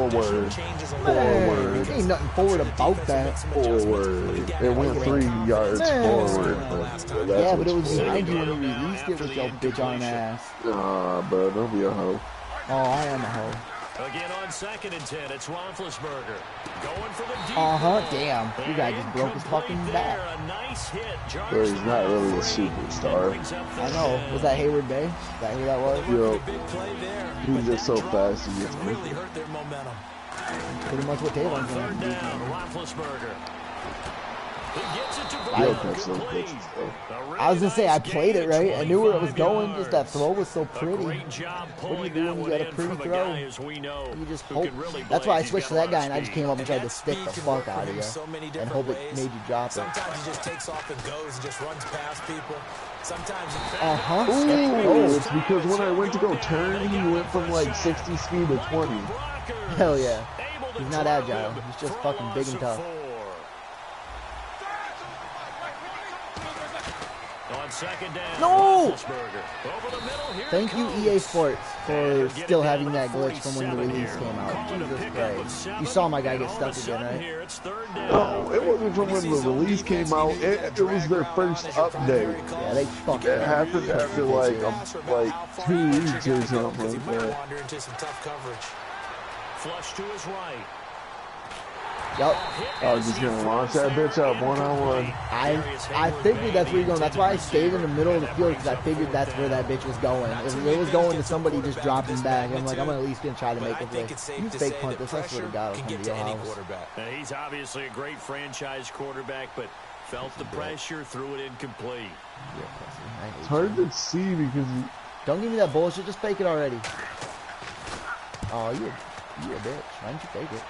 Forward. Man, ain't nothing forward about that. Forward. It went 3 yards forward. Yeah, but it was behind you when you released it with your bitch on ass. Nah, bro, don't be a hoe. Oh, I am a hoe. Again on 2nd and 10, it's Roethlisberger. Going for the deep Uh-huh, ball. damn. You guy just broke his fucking Incomplete back. there. A nice hit. Bro, he's not really a superstar. I know. Was that Hayward Bay? Is that who that was? Yo, big play there. he's just so fast. He gets Really me. hurt their momentum. Pretty much what On Taylor's 3rd doing. down, Roethlisberger. He gets it to He'll Brown. catch those Complete. bitches, though. A really I was gonna say, I nice played gain it right. of I knew where it was 25 going. Just that yards. throw was so A pretty. great job What do you pulling do that when you one got a in pretty from a throw? guy, as we know, You just who hope. can really That's why I blaze. He's switched to got a that guy lot and of I just speed. came up and tried to That stick the speed can fuck work for out of him you so many and different hope it ways. made you drop it. Sometimes he just takes off and goes and just runs past people. Sometimes he Uh-huh. Ooh, it's because when I went to go turn, he went from like 60 speed to 20. Hell yeah. Able to He's not drop agile. him He's just for a fucking big loss and of tough. 4. On 2nd down, No! Roethlisberger. Over the middle, here Thank it you, comes. EA Sports, for And get still it down having to that glitch from when the 47 release here. came out. Calling a Jesus pickup of Christ. 7, You saw my guy and get all stuck of a again, sudden right? here, it's 3rd down. No, it wasn't from when the release came out. It was their first update. Yeah, they fucked It up. happened after like 2 weeks or something because he like might that. wander into some tough coverage. Flush to his right. Yup. I was just gonna launch that bitch up one-on-one. I figured that's where you're going. That's why I stayed in the middle of the field, because I figured that's where that bitch was going. If it was going to somebody just dropping back, I'm like, I'm at least gonna try to make a play. You fake punt this, I swear to God, I'll come to your house. He's obviously a great franchise quarterback, but felt the pressure, threw it incomplete. Yeah, pussy. I hate It's you. hard to see because Don't give me that bullshit. Just fake it already. Oh, you a bitch. Why didn't you fake it?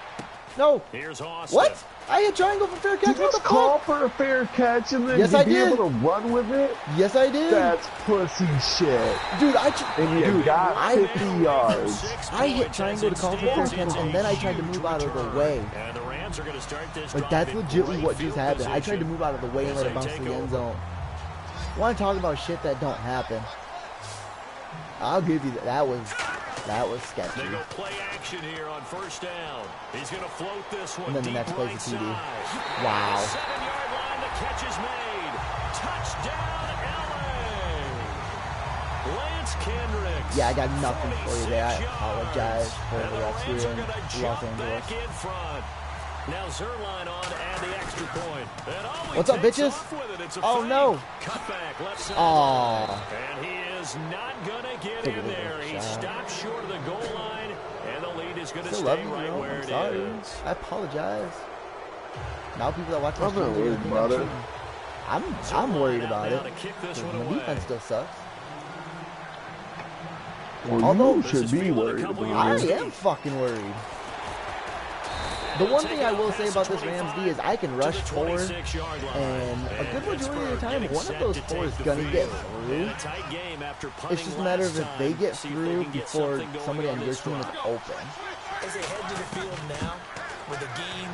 No. Here's Austin. What? I hit triangle for fair you catch. What the just call fuck? for a fair catch and then Yes, I be did. able to run with it. Yes, I did. That's pussy shit. Dude, And you got 50 yards. I hit triangle to call for fair catch, and then I tried to move out of the way. And the Rams are going to start this Like, drive that's in legitimately great what just field happened. I tried to position. move out of the way and let it bounce to the end zone. Want to talk about shit that don't happen? I'll give you that. That was sketchy. They go play action here on 1st down. He's going to float this one. And then the deep next play's right a TD. side. Wow. 7-yard line, the catch is made. Touchdown, LA. Lance Kendricks. Yeah, I got nothing for you there. I 46 apologize for yards. the And refs Rams here are in gonna Los jump Angeles. back in front. Now Zerline on to add the extra point. And he What's up, takes bitches? off with it. It's a Oh, fake. no. Cut back, left side. Aw. And he is not going to get Took a in little there. He shot. stopped short of the goal line, and the lead is going to Still stay love you, right bro. where I'm it sorry. is. I apologize. Now people that watch my I'm not streams are worried gonna think about I'm it. cheating. I'm worried about Now it. to kick this 'Cause one my away. defense still sucks. Well, Although- you should be worried I about it. am fucking worried. The one thing I will say about this Rams D is I can rush four, and a good majority of the time, one of those four is gonna get through. It's just a matter of if they get through before somebody on your team is open. As they head to the field now, with the game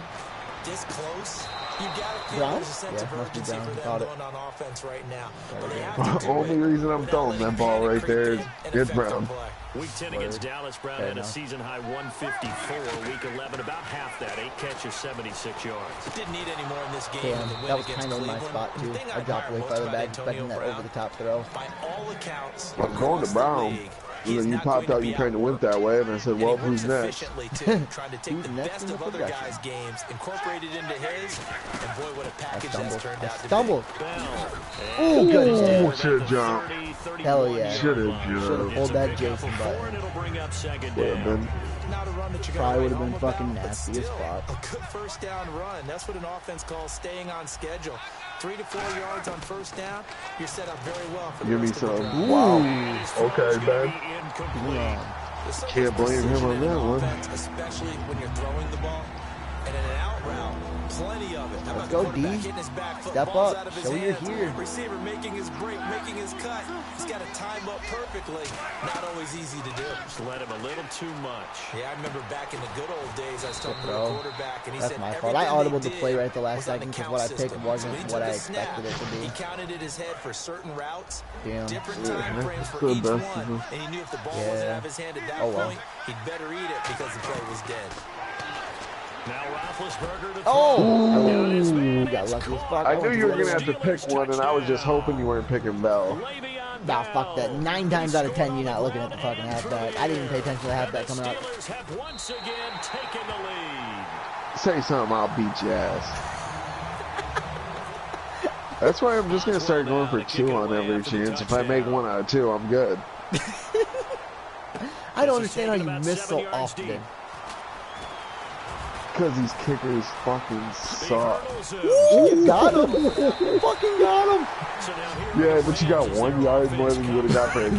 this close, you gotta feel Brown? there's a sense Yeah, of must be urgency Brown. for them Caught it. going on offense right now. But they have The to do only it reason I'm without throwing letting that ball panic right there is creep in and get affect their Brown. play. Week 10 against Dallas, Brown Fair had a enough. season-high 154. Week 11, about half that, 8 catches, 76 yards. Didn't need any more in this game Damn, than the win that was against kind of in my Cleveland. spot And the too. thing I dropped way admire most farther about back, Antonio expecting that Brown, over-the-top throw. by all accounts, I'm going to across the Brown. league, And he is then you not popped going out, to you be kind of went outworked. that way, and I said, And he well, works who's next? efficiently, too, trying to take Who's the next best in the of other progression? guys' games, incorporate it into his, and boy, what a package that's turned out to Stumbled. be. Ooh, good Ooh, hit. should jump. Hell yeah. Should've Should've pulled that Jason button. And it'll bring up 2nd Would have down. been. blocking out a run that you're Probably going would to have been fucking nasty as fuck. A good first down run. That's what an offense calls staying on schedule. 3 to 4 yards on first down. You're set up very well for the Give me rest of the some. drive. Wow. Okay, Ben. Can't blame him on that one. Especially when you're throwing the ball. And in an out route, plenty of it. Let's go, D. Step up. Show you're here. Receiver making his break, making his cut. He's got to time up perfectly. Not always easy to do. Just let him a little too much. Yeah, I remember back in the good old days, I was talking to a quarterback, and he That's said my fault. I audibled the play right at the last second because what I picked system. wasn't So what I he took the expected it snap, to be. He counted in his head for certain routes, Damn. different time frames for each one, and he knew if the ball wasn't out of his hand at that point, he'd better eat it because the play was dead. Now Roethlisberger to Oh, got lucky as fuck. I knew you were going to have to pick one, and I was just hoping you weren't picking Bell. Nah, fuck that. 9 times out of 10, you're not looking at the fucking halfback. I didn't even pay attention to the halfback coming out. Steelers have once again taken the lead. Say something, I'll beat your ass. That's why I'm just going to start going for 2 on every chance. If I make 1 out of 2, I'm good. I don't understand how you miss so often. Because these kickers fucking suck. Ooh, got him! Fucking got him! Yeah, but you got 1 yard more than you would have got for a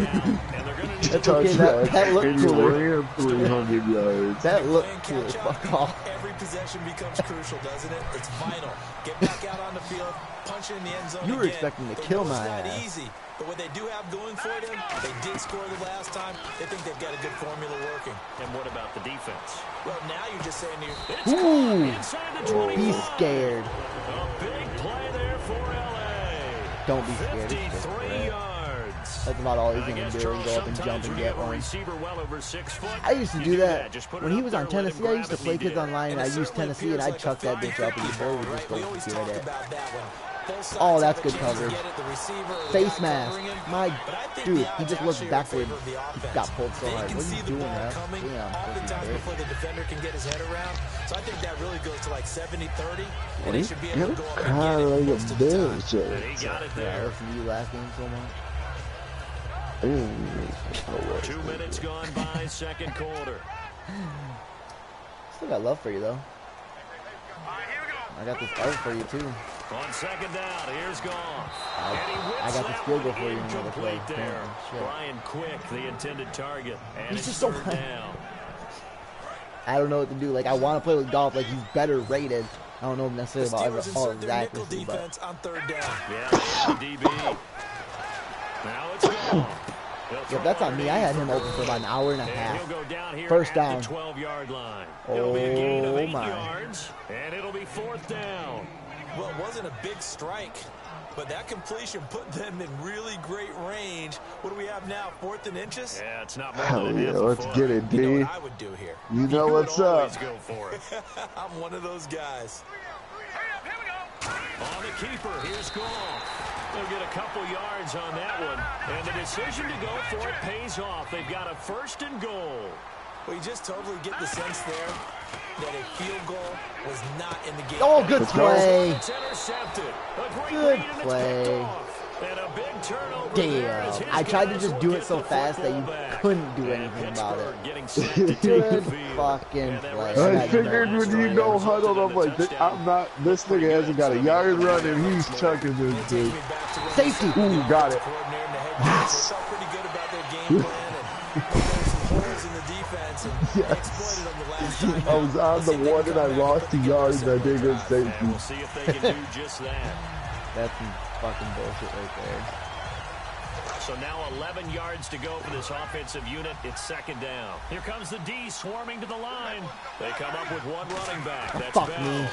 That's okay, that looked and you cooler. ran 300 yards. That looked cool. Fuck off. Every possession becomes crucial, doesn't it? It's vital. Get back out on the field, punch it in the end zone. You were expecting to kill my not ass. easy, but what they do have going for them, they did score the last time. They think they've got a good formula working. And what about the defense? Well, now you're just saying to Ooh, inside the 25. be scared. A big play there for LA. Don't be scared. 53 yards. That's about all he's going to do, and go up and jump and get one. Well over 6 foot. I used to do that. When he was on Tennessee, I used to play kids online, and I used Tennessee, and I'd chuck that bitch up, and the boy would just go do it. Oh, that's good coverage. Face mask. My dude, he just looked backward. He got pulled so hard. What are you doing, man? Oftentimes before the defender can get his head around. So I think that really goes to like 70-30. And they should be able to go up and get it most of the time. He got it Yeah, I there. heard from you last game so much. 2 minutes gone by, second quarter. Still got love for you, though. I got this art for you, too. On second down, here's Goff. I got this field goal for you in another play. Incomplete there. Shit. Brian Quick, the intended target. And He's it's just so third down. I don't know what to do. Like, I want to play with Golf. Like, he's better rated. I don't know necessarily about all of his accuracy, but... on third down. Yeah, they have DB. Now it's Goff. Yep, that's on me. I had him open for about an hour and a And half. he'll go down here First at down. the 12-yard line. It'll be a gain of 8 my. yards, and it'll be fourth down. Well, it wasn't a big strike, but that completion put them in really great range. What do we have now, 4th and inches? Yeah, it's not more Hell than a yeah, half a let's foot. get it, You know D. what I would do here? You know what's would up. always go for it. I'm one of those guys. On the keeper, here's Goff. They'll get a couple yards on that one. And the decision to go for it pays off. They've got a 1st and goal. Well, you just totally get the sense there that a field goal was not in the game. Oh, good play. It's intercepted. A great Good lead, and it's play. picked off. And a big turnover there as Damn. his I tried to guys just will do get it so the fast that you football back. couldn't do And anything about Pittsburgh it. getting set to take Good the field. fucking And that play. rest I of figured the when you drive go resulted huddled, in I'm the like, touchdown. I'm not, this nigga hasn't got a yard run and he's chucking this dude. Safety. Ooh, got it. Yes. They felt pretty good about their game plan, and there's some holes in the defense, and they exploited them the last time. I was on the one and I lost the yards and I did good And safety. we'll see if they can do just that. That's some fucking bullshit right there. So now 11 yards to go for this offensive unit. It's second down. Here comes the D swarming to the line. They come up with one running back. That's Fuck Bell. me.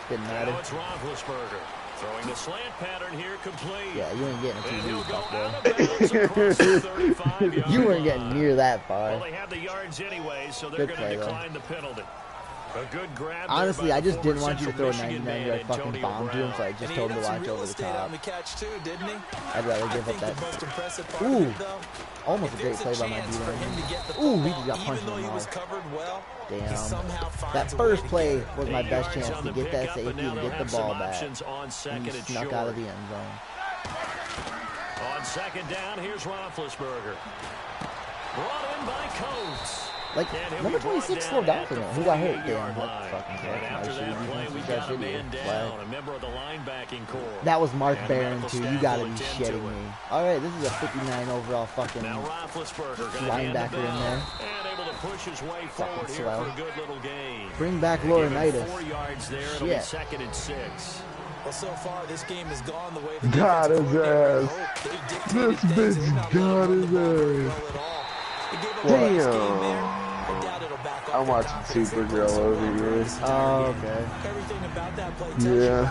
Didn't matter. Now it's Roethlisberger. Throwing the slant pattern here complete. Yeah, you ain't getting a And he'll TV, go fuck out boy. of bounds across the 35-yard You weren't getting near that Well, far. they have the yards anyway, so they're Good going to play, though. decline the penalty. A good grab. Honestly, there by I just the didn't want you to former throw a Central 99 Michigan yard man, fucking Antonio bomb to him, so I And just he told him had to some watch real over the estate top. on the catch too, didn't he? I'd rather I give up think that. the most impressive part Ooh. of it, though, Almost a if great there's play by my chance for him to D-line. get the Ooh, he football, just got punched even in though the he was mouth. covered well, he Damn. somehow finds That a first way to play get it. was my 8 best yards chance on to the get that pickup, safety and now and they'll get the have some ball back. options on And second he and snuck short. out of the end zone. On second down, here's Roethlisberger. Brought in by Coates. Like, number 26 slowed down for me. He got hurt. Damn, that fucking After that play, we got a man down, a member of the linebacking core. That was Mark Barron, too. You gotta be shitting me. Alright, this is a 59 overall fucking linebacker in there. And able to push his way forward here for a good little gain. Bring back Laurinaitis. 4 yards there. It'll be 2nd and 6. Well, so far, this game has gone the way got his ass. This bitch got his ass. Damn. I'm watching Supergirl over here. Oh, okay. Yeah.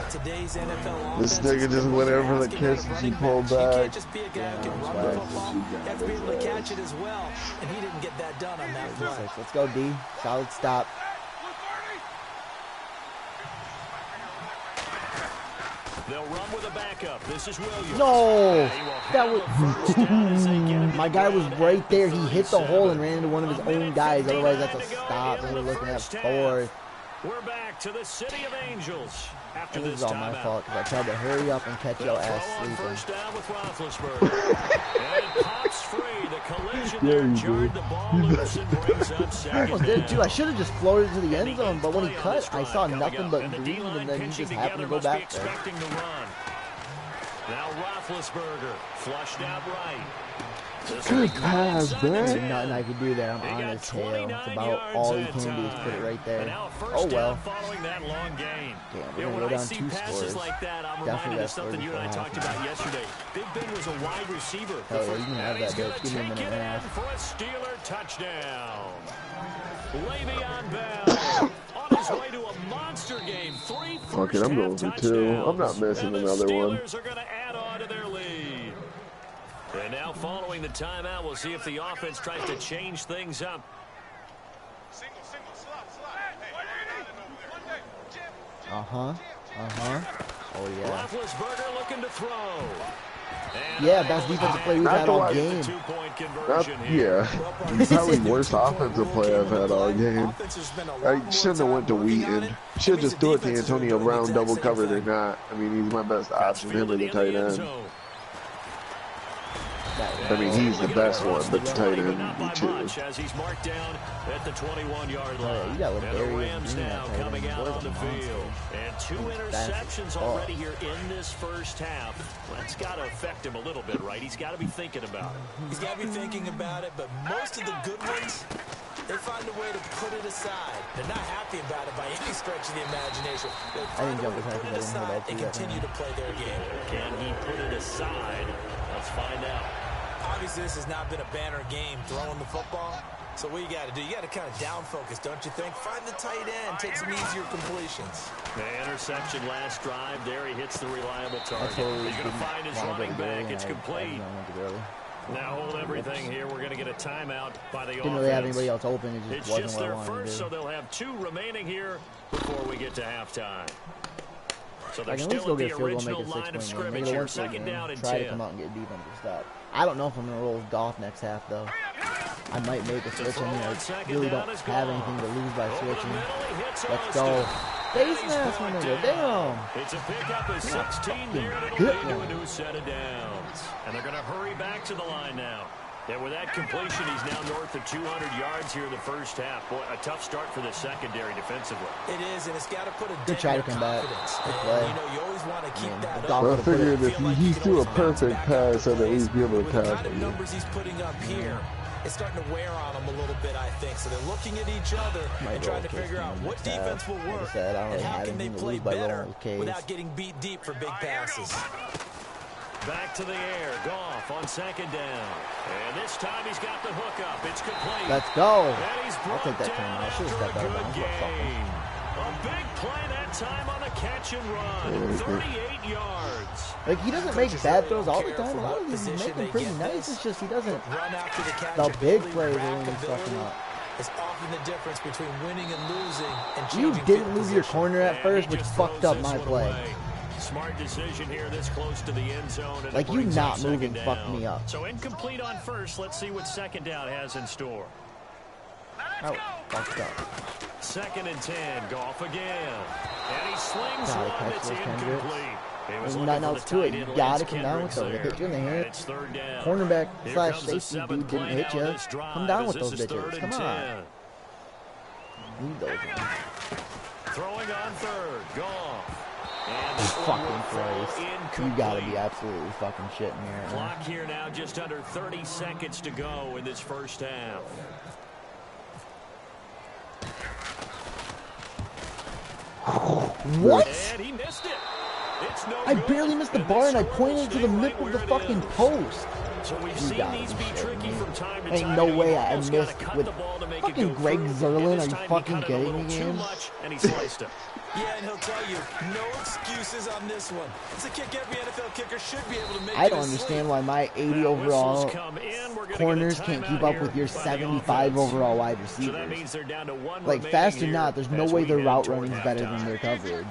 This nigga just went over the catch and she pulled back. You can't just be a guy who can run the football. You have to be able to catch it as well. And he didn't get that done on that play. Let's go, D. Solid stop. They'll run with a backup. This is Williams. No! That was... My guy was right there. He hit the hole and ran into one of his own guys. Otherwise, that's a stop. And we're looking at 4th. We're back to the City of Angels. After this is all my fault because I tried to hurry up and catch your ass sleeping. First down with Roethlisberger. And it pops free. The collision there jarred the ball loose and brings up 2nd I almost did too. I should have just floated to the end zone, but when he cut, I saw nothing but green, and then he just happened to go back there. Now Roethlisberger flushed out right. Good pass, man. There's nothing I could do there. I'm on his tail. It's about all he can do is put it right there. Oh well. Following that long gain. Damn, we're gonna go down 2 scores. Like that, I'm Definitely reminded of something you and I talked about yesterday. Big Ben was a wide receiver. Hell yeah, you can have that, bitch. Give me a minute and a half. For a Steeler touchdown. Le'Veon Bell on his way to a monster game. 3 Fuck it, I'm going for 2. I'm not missing another one. Steelers are going to add on to their lead. And now following the timeout, we'll see if the offense tries to change things up. Uh-huh. Oh, yeah. Roethlisberger looking to throw. Yeah, best defensive play we've had all game. Probably worst offensive play I've had all game. I shouldn't have went to Wheaton. Should just do it to Antonio Brown, double covered or not. I mean, he's my best option, him or the tight end. I mean, he's the best one, but the tight end would be too. As he's marked down at the 21-yard line. You got and the Rams now coming out on the field. And 2 interceptions already here in this first half. That's got to affect him a little bit, right? He's got to be thinking about it. He's got to be thinking about it, but most of the good ones, they find a way to put it aside. They're not happy about it by any stretch of the imagination. They find a way to put it aside and continue to play their game. Can he put it aside? Let's find out. Obviously, this has not been a banner game throwing the football. So what you got to do, you got to kind of down focus, don't you think? Find the tight end, take some easier completions. The interception last drive there. He hits the reliable target. He's going to find his running back. It's complete. Now hold everything here. We're going to get a timeout by the offense. Didn't really have anybody else open. It just it's wasn't what I their wanted first, to do. so they'll have 2 remaining here before we get to halftime. So I they're can at least still go at get the a field goal, original make it line of 6-point game. scrimmage Make it here. a 2nd down and 10. Try to come out and get defensive stop. I don't know if I'm going to roll with Goff next half, though. I might make a switch. I really don't have anything to lose by switching. Let's go. Face mask, my nigga. Damn. It's a pickup of 16 there, and it'll lead to a new set of downs. And they're going to hurry back to the line now. And with that completion, he's now north of 200 yards here in the first half. Boy, a tough start for the secondary defensively. It is, and it's got to put a Good try to come back. Good play. You know, you always want to keep that up. Well, I figured if he threw a perfect pass, I'd at least be able to With the pass kind of him. numbers he's putting up here, it's starting to wear on them a little bit, I think. So they're looking at each other and trying to figure out what defense will work and how can they play better without getting beat deep for big passes. Back to the air. Goff on 2nd down. And this time he's got the hook up. It's complete. Let's go. And he's I'll take that time. I should have stepped out of bounds. A big play that time on the catch and run. 38 yards. Like, he doesn't make bad throws all the time. A lot of these he's making pretty nice. It's just he doesn't. The big plays are when he's fucking up. It's often the difference between winning and losing. And you didn't move your corner at first, which fucked up my play. Smart decision here this close to the end zone. And like, you not moving fucked me up. So incomplete on first. Let's see what 2nd down has in store. Oh, fucked up. 2nd and 10. Goff again. And he slings one. It's incomplete. There's nothing else to it. You gotta come down with those. They hit you in the hand. Cornerback / safety dude didn't hit you. Come down with those bitches. Come on. Need those ones. Throwing on third. Goff. Fucking Christ. You gotta be absolutely fucking shitting me right now. Clock here now, just under 30 seconds to go in this first half. What? And he missed it. It's no I good. barely missed the bar and I pointed to the middle of the fucking post. So we've seen these be tricky from time to time. Ain't no way I Almost missed gotta cut with the ball to make fucking it go Greg through. Zerlin. And this Are you time he fucking cut it a kidding little me, too man? much, and he sliced him. Yeah, and he'll tell you, no excuses on this one. It's a kick every NFL kicker should be able to make. I don't understand why my 80 overall corners can't keep up with your 75 overall wide So that receivers. means they're down to one Like, remaining fast or here not, there's no as way we their head route toward running is better than halftime. their coverage.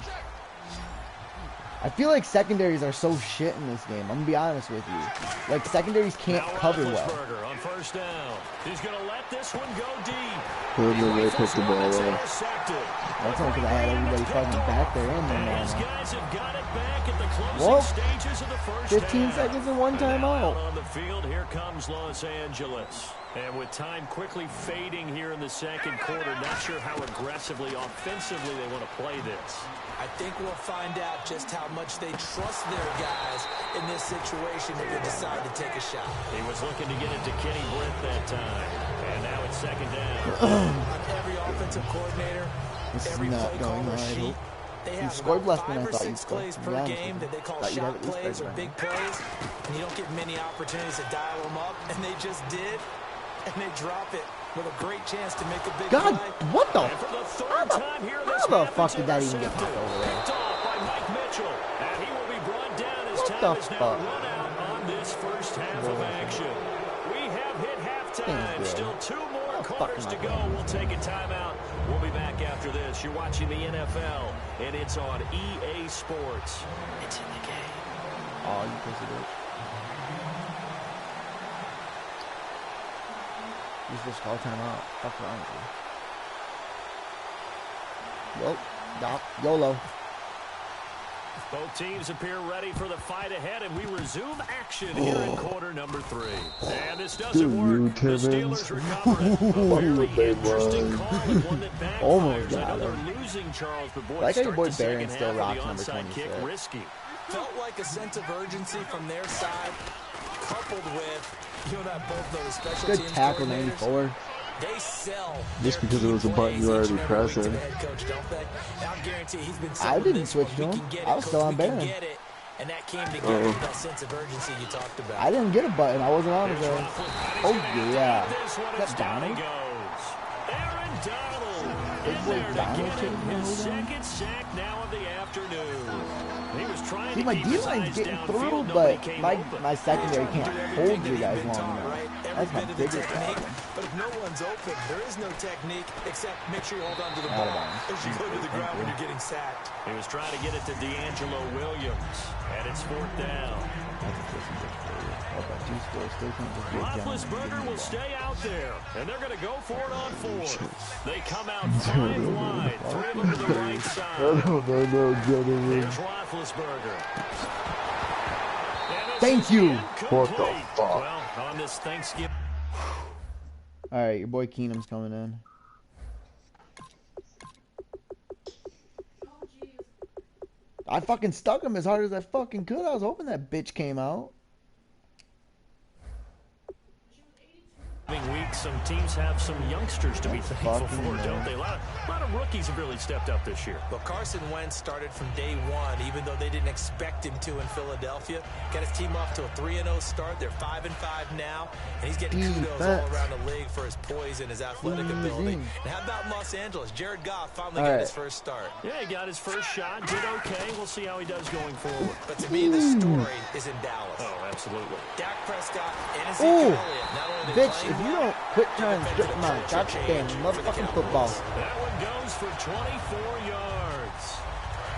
I feel like secondaries are so shit in this game. I'm gonna be honest with you. Like, secondaries can't Now cover well. Roethlisberger on first down. He's going to let this one go deep. And then they picked the ball It's off. intercepted. That's only because I had everybody fucking back there in there And these now. guys have got it back at the closing Whoa. stages of the first 15 half. seconds and one And now timeout. out on the field, here comes Los Angeles. And with time quickly fading here in the second quarter, not sure how aggressively, offensively they want to play this. I think we'll find out just how much they trust their guys in this situation if they decide to take a shot. He was looking to get it to Kenny Britt that time. And now it's second down. On every offensive coordinator, This is every not play going caller right. sheet, they You have scored about less than I 5 or thought 6 you'd score, plays to per be honest game with that they call Thought you'd have shot at least plays or better big plays, and you don't get many opportunities to dial them up, and they just did, and they drop it with a great chance to make a big God, play. what the? And for the third How the, time here in how this the half, fuck it's did that even get intercepted. popped over there? Picked off by Mike Mitchell. And he will be brought down as What time the is now fuck? run out on this first half of action. We have hit halftime. Thanks, Still 2 more fuck quarters am to I go. doing? We'll take a timeout. We'll be back after this. You're watching the NFL, and it's on EA Sports. It's in the game. Oh, you pussy bitch. You're supposed to call timeout. Fuck wrong with you? Well, Doc, YOLO. Both teams appear ready for the fight ahead, and we resume action here in quarter number 3. And this doesn't work. The Steelers recover it. A very interesting call and one that backfires. Almost I got know him. they're losing Charles, but boy, Like how your start boy the second Barron still half rocks with the number onside kick 26. risky. Felt like a sense of urgency from their side, coupled with, you and I both know the special Good teams tackle, coordinators. 94. They sell Just their because it key was a button plays you already each and every week to pressing. the head coach, don't they? And I guarantee he's been I selling didn't this switch one. to We him. can get I it, was coach, still on we can Barron. get it. And that came together with that sense of urgency you talked about. I didn't get a button. I wasn't on it. Here's though. Roethlisberger. Oh, He's gonna have to yeah. get this one Is as that down he Donald? goes. Aaron Donald Big in boy there to Donald get taking him the his hold on? second sack now of the afternoon. He was trying See, to my keep his D-line's eyes getting downfield. through, Nobody but came my open. secondary Trying to can't do everything hold that you he's guys been long taught, enough. right? Every That's my bit of the biggest technique. problem. But if no one's open, there is no technique except make sure you hold on to the Out of ball bounds. as you go to the ground when you're getting sacked. He was trying to get it to D'Angelo Williams, and it's 4th down. That's a pussy bitch for you. Okay, 2 scores. Still can't just be a gentleman. Roethlisberger will stay out there, and they're going to go for it on 4th. They come out 5 wide, 3 of them to the right I side. don't know, no, gentlemen. Here's Roethlisberger. And this Thank is you. What the incomplete. fuck? Well, on this Thanksgiving. All right, your boy Keenum's coming in. Oh, jeez. I fucking stuck him as hard as I fucking could. I was hoping that bitch came out. Week, some teams have some youngsters to be That's thankful fucking for, nice. don't they? A lot of rookies have really stepped up this year. Well, Carson Wentz started from day one, even though they didn't expect him to in Philadelphia. Got his team off to a 3-0 start. They're 5-5 now, and he's getting kudos all around the league for his poise and his athletic ability. And how about Los Angeles? Jared Goff finally got his first start. Yeah, he got his first shot, did okay. We'll see how he does going forward. But to me, the story is in Dallas. Oh, absolutely. Dak Prescott and Ooh, Ezekiel Elliott. Not only they bitch, playing if you well, don't quit trying to strip my goddamn motherfucking football. That one goes for 24 yards.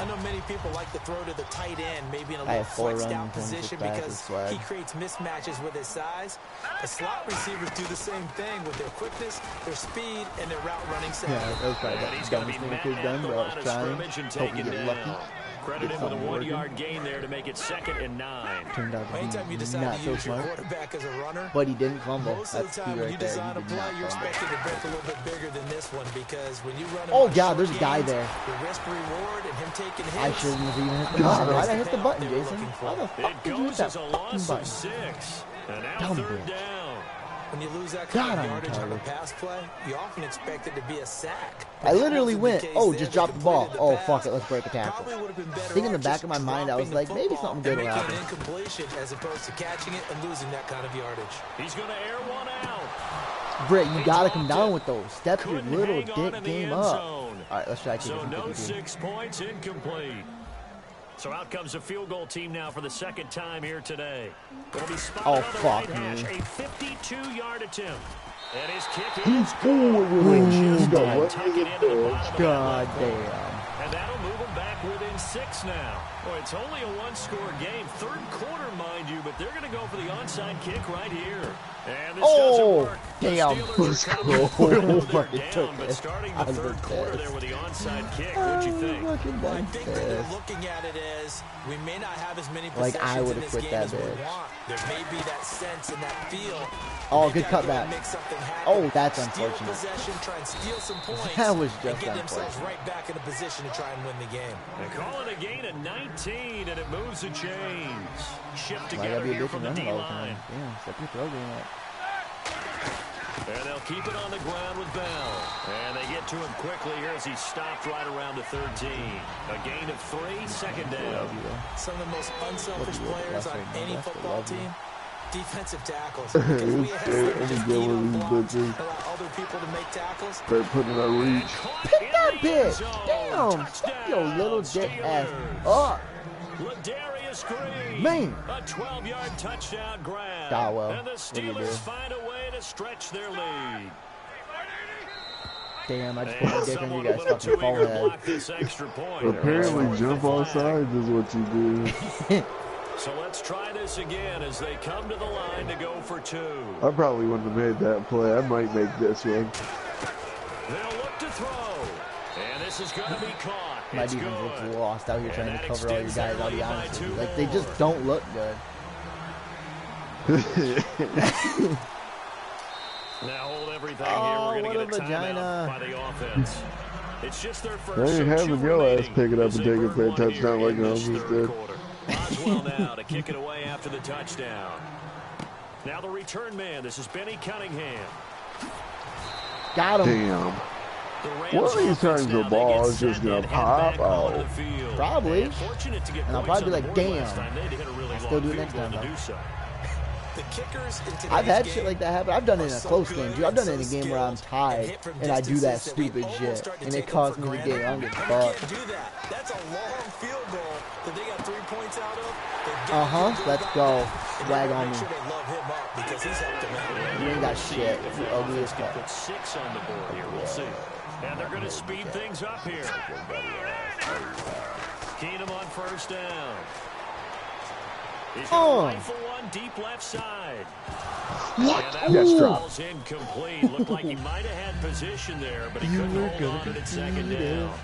I know many people like to throw to the tight end, maybe in a I little have 4 flexed runs out and 26 position passes, because swag. he creates mismatches with his size. The slot receivers do the same thing with their quickness, their speed, and their route running savvy. Yeah, that was probably And the he's going to dumbest be thing I met could have at done, the but I line was of trying. scrimmage and Hoping taken to get down. lucky. Credit him with a 1-yard gain there to make it 2nd and 9. Turned out Anytime to you be decide not to so use your smart. quarterback as a runner, But he didn't fumble. most of That's the key time when right you there. design He a did play, not you're fumble. expecting to break a little bit bigger than this one because when you run him Oh, on God, short there's a guy gains, there. the risk reward and him taking hits. I shouldn't have even hit the button. Why'd I hit the button, Jason? Why the It fuck did you hit goes that as a fucking loss of button? 6. And now Dumb 3rd bitch. down. When you lose that God, kind of I'm yardage on a retarded. pass play, you often expect it to be a sack. I literally Wasn't went, the case oh, there. just They drop the ball. completed Oh, pass. fuck it, let's break a tackle. Probably would have been better I think in the off back just of my mind, I was dropping like, the maybe football something good and will making happen. an incompletion as opposed to catching it and losing that kind of yardage. He's going to air one out. Britt, you They gotta dropped come down it. with those. Step your Couldn't little hang on dick in the game end up. zone. All right, let's try to So kick it. no 6 points, incomplete. So out comes the field goal team now for the 2nd time here today. It'll be spotted Oh, on the fuck right hash, me. a 52-yard attempt. And his kick He's is good. Ooh, Just God. what tuck is it it? into the bottom of that God left corner. damn. And that'll move them back within 6 now. Boy, it's only a 1-score game. 3rd quarter, mind you, but they're going to go for the onside kick right here. And this doesn't Oh, work. damn. The Steelers Let's recover. go. I know they're Fucking down, took but it. starting I the was 3rd quarter pissed. there with the onside kick, what'd you think? I fucking Well, I done think that you're this. looking at it as we may not have as many Like, possessions I in would've this quit game that as we bitch. want. There may be that sense and that feel. Oh, They've good got to go cutback. and make something happen. Oh, that's Steal unfortunate. possession, try and steal some points. That was and just get themselves unfortunate. right back in a position to try and win the game. They call it a gain of 19, and it moves the chains. Shift Why gotta together be a here bitch from and the run it all the time? D-line. Damn, step your throw game up. And they'll keep it on the ground with Bell. And they get to him quickly here as he stopped right around the 13. A gain of 3, 2nd down. Some of the most unselfish What do you players on left right any now? football Love you. team, defensive tackles. Because we ask them to just eat on blocks, allow other people to make tackles. Start putting it on reach. Pick that bitch! Damn! Fuck your little dick ass up! Ladarius Green. Man. A 12-yard touchdown grab. Ah, well, And the what do you do? Steelers find a way to stretch their lead. Damn, I just put my And dick in someone you a guys little fucking too eager to forehead. block this extra point. Apparently, jump all sides is what you do. So let's try this again as they come to the line to go for 2. I probably wouldn't have made that play. I might make this one. They'll look to throw. And this is going to be caught. My It's defense good. looks lost out here And trying that to cover all your extends guys, their I'll be lead by honest with 2 you. Like, they more. just don't look good. Now hold everything Oh, here. We're what going a to get a vagina. timeout by the offense. It's just their I first. ain't so having 2 your ass remaining pick it up as and they take it burn for a one here touchdown like in I this almost third did. quarter. Boswell now to kick it away after the touchdown. Now the return man. This is Benny Cunningham. Got him. Damn. The Rams One of these offense times now, the they ball get is just set gonna and head pop back onto out. the field. Probably. And fortunate to get And I'll points probably on be the like, board damn. last time. They had to hit a really I'll still long do it field next goal time, to though. do so. The kickers in today's I've had game shit like that happen. I've done it in a are so close game, good dude. I've done it and in a so game where I'm skilled tied hit from and I do that distances we stupid almost shit, start to and take it them costs for me the granted. game. I don't give a And you fuck. can't do that. That's a long field goal that they got 3 points out of. Let's go. Swag on Make me. sure they love him up because he's helped them out. You ain't got shit. If You the ugly as offense can fuck. put 6 on the board here, we'll see. And they're going to speed things up here. Keenum on first down. He's going to rifle one deep left side. What? And Yes, that drop. ball's incomplete. Looked like he might have had position there, but he You couldn't were hold gonna on to be it 2nd cheated. down.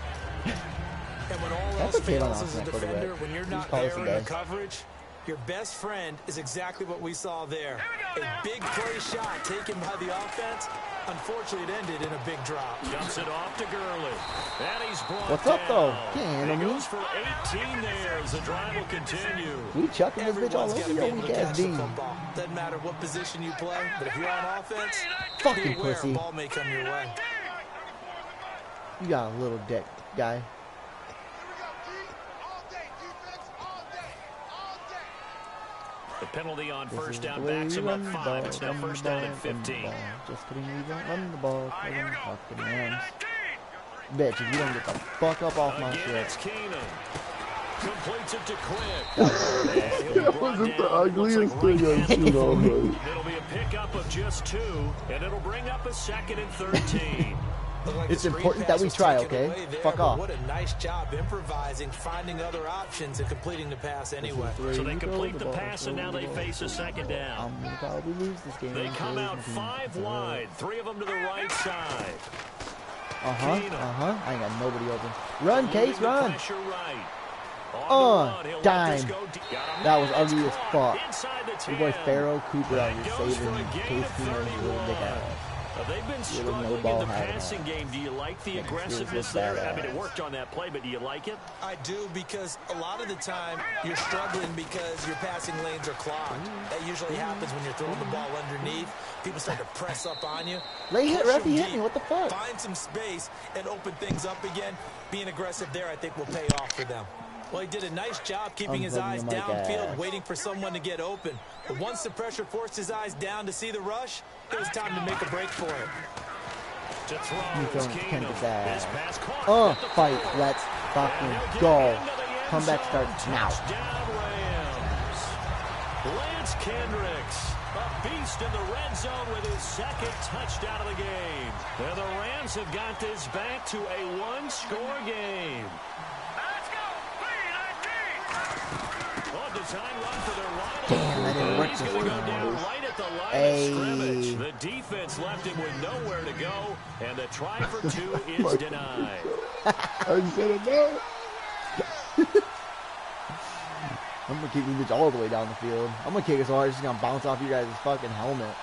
And when all That's else okay, fails don't as a knock my defender, quarterback. when you're Just not call us there a in the day. coverage, your best friend is exactly what we saw there. A big play shot taken by the offense. Unfortunately, it ended in a big drop. Dumps it off to Gurley. And he's brought What's up, though? down. Can't handle He me. goes for 18 there as the drive will continue. We chucking this bitch all Everyone's over got to be your able to weak ass catch the bean. football. Doesn't matter what position you play, but if you're on offense, Fucking be aware pussy. a ball may come your way. You got a little dick, guy. The penalty on This first is down the way backs we him up run the 5. ball, It's now run the first down ball, and run the 15. ball. Just kidding, we don't run the ball. Kidding, fucking Rams. Bitch, if you don't get the fuck up off my Again, shit. it's Keenum. Completes it to Quick. That wasn't the ugliest thing I've seen all night. It'll be a pickup of just 2, and it'll bring up a 2nd and 13. Looked like It's the screen important pass that we was try, taken okay? away there, Fuck but off. What a nice job improvising, finding other options, and completing the pass anyway. So they complete the pass, and now they face a 2nd down. I'm gonna probably lose this game. They come out 5 wide, 3 of them to the right side. I ain't got nobody open. Run, Case, Moving the run. pressure right. Dime. That was ugly as fuck. Your boy Pharaoh Cooper out here saving Case Keenum's little dick ass. They've been struggling in the passing game. Do you like the aggressiveness there? I mean, it worked on that play, but do you like it? I do, because a lot of the time you're struggling because your passing lanes are clogged. That usually happens when you're throwing the ball underneath. People start to press up on you. Late hit, ref, he hit me. What the fuck? Find some space and open things up again. Being aggressive there, I think, will pay off for them. Well, he did a nice job keeping his eyes downfield, waiting for someone to get open. But once the pressure forced his eyes down to see the rush, it was time to make a break for it. To throw, fight. Let's fucking go. Comeback starts now. Lance Kendricks, a beast in the red zone with his second touchdown of the game. And the Rams have got this back to a one-score game. Damn, that didn't work this time. Right at the line of scrimmage. The defense left him with nowhere to go, and the try for two is denied. I said it no. I'm gonna kick this bitch all the way down the field. I'm gonna kick it so hard it's just gonna bounce off you guys' fucking helmet.